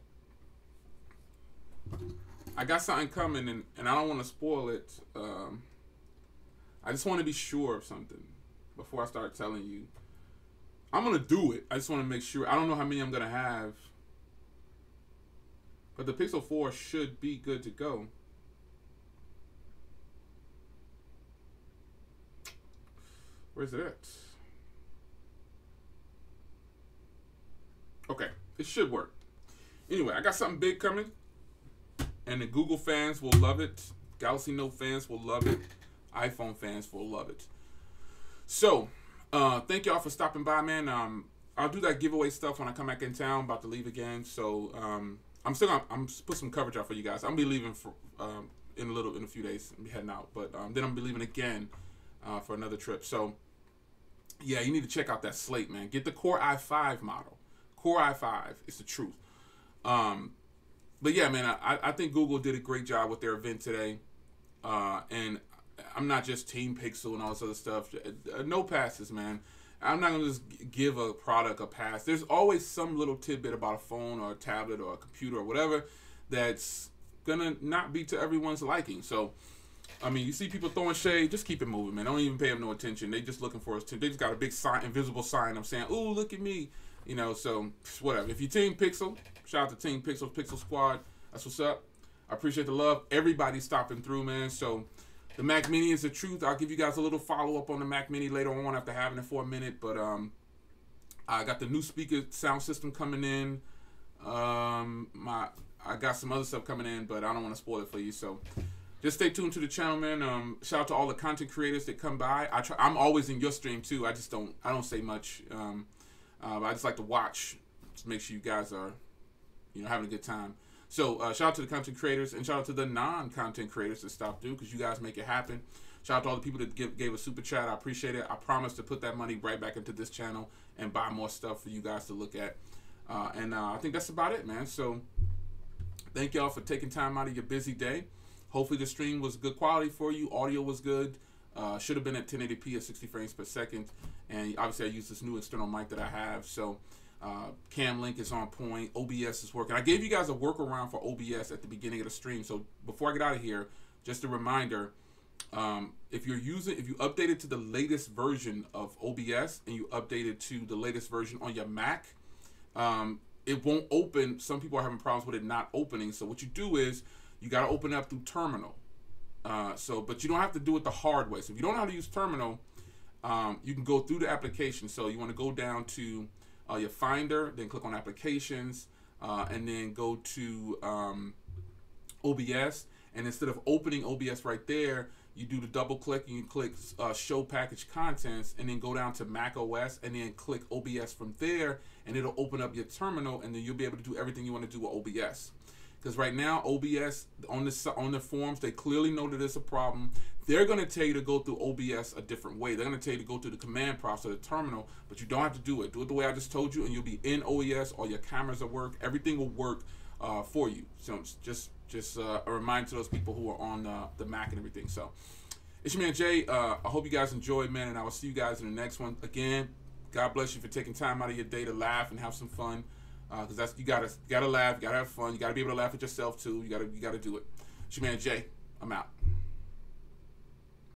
I got something coming, and I don't want to spoil it. I just want to be sure of something before I start telling you. I'm gonna do it. I just want to make sure. I don't know how many I'm gonna have, but the Pixel 4 should be good to go. Where's it at? Okay, it should work. Anyway, I got something big coming, and the Google fans will love it. Galaxy Note fans will love it. iPhone fans will love it. So, thank y'all for stopping by, man. I'll do that giveaway stuff when I come back in town. I'm about to leave again, so I'm put some coverage out for you guys. I'm gonna be leaving for in a few days. I'm be heading out, but then I'm gonna be leaving again for another trip. So, yeah, you need to check out that Slate, man. Get the Core i5 model. Core i5 is the truth. But yeah, man, I think Google did a great job with their event today, and I'm not just Team Pixel and all this other stuff. No passes, man. I'm not going to just give a product a pass. There's always some little tidbit about a phone or a tablet or a computer or whatever that's gonna not be to everyone's liking. So, I mean, you see people throwing shade, just keep it moving, man. Don't even pay them no attention. They just looking for us to. They just got a big sign, invisible sign. I'm saying, "Ooh, look at me," you know. So whatever. If you Team Pixel, shout out to Team Pixel, Pixel Squad. That's what's up. I appreciate the love. Everybody stopping through, man. So the Mac Mini is the truth. I'll give you guys a little follow up on the Mac Mini later on after having it for a minute. But I got the new speaker sound system coming in. I got some other stuff coming in, but I don't want to spoil it for you. So just stay tuned to the channel, man. Shout out to all the content creators that come by. I'm always in your stream too. I don't say much. I just like to watch, just make sure you guys are, having a good time. So shout out to the content creators and shout out to the non-content creators that stop through because you guys make it happen. Shout out to all the people that gave a super chat. I appreciate it. I promise to put that money right back into this channel and buy more stuff for you guys to look at. I think that's about it, man. So thank y'all for taking time out of your busy day. Hopefully the stream was good quality for you. Audio was good. Should have been at 1080p at 60 frames per second. And obviously I use this new external mic that I have. So cam link is on point. OBS is working. I gave you guys a workaround for OBS at the beginning of the stream. So before I get out of here, just a reminder, if you update it to the latest version of OBS and you update it to the latest version on your Mac, it won't open. Some people are having problems with it not opening. So what you do is you got to open it up through Terminal. But you don't have to do it the hard way. So if you don't know how to use Terminal, you can go through the application. So you want to go down to your Finder, then click on Applications, and then go to OBS. And instead of opening OBS right there, you do the double click and you click Show Package Contents, and then go down to Mac OS and then click OBS from there, and it'll open up your terminal, and then you'll be able to do everything you want to do with OBS. Because right now, OBS, on the forums, they clearly know that it's a problem. They're going to tell you to go through OBS a different way. They're going to tell you to go through the command prompt or the terminal, but you don't have to do it. Do it the way I just told you, and you'll be in OBS. All your cameras will work. Everything will work for you. So just a reminder to those people who are on the Mac and everything. So it's your man Jay. I hope you guys enjoyed, man, and I will see you guys in the next one. Again, God bless you for taking time out of your day to laugh and have some fun. Because that's you gotta laugh, you gotta have fun, you gotta be able to laugh at yourself too. You gotta do it. It's your man Jay. I'm out.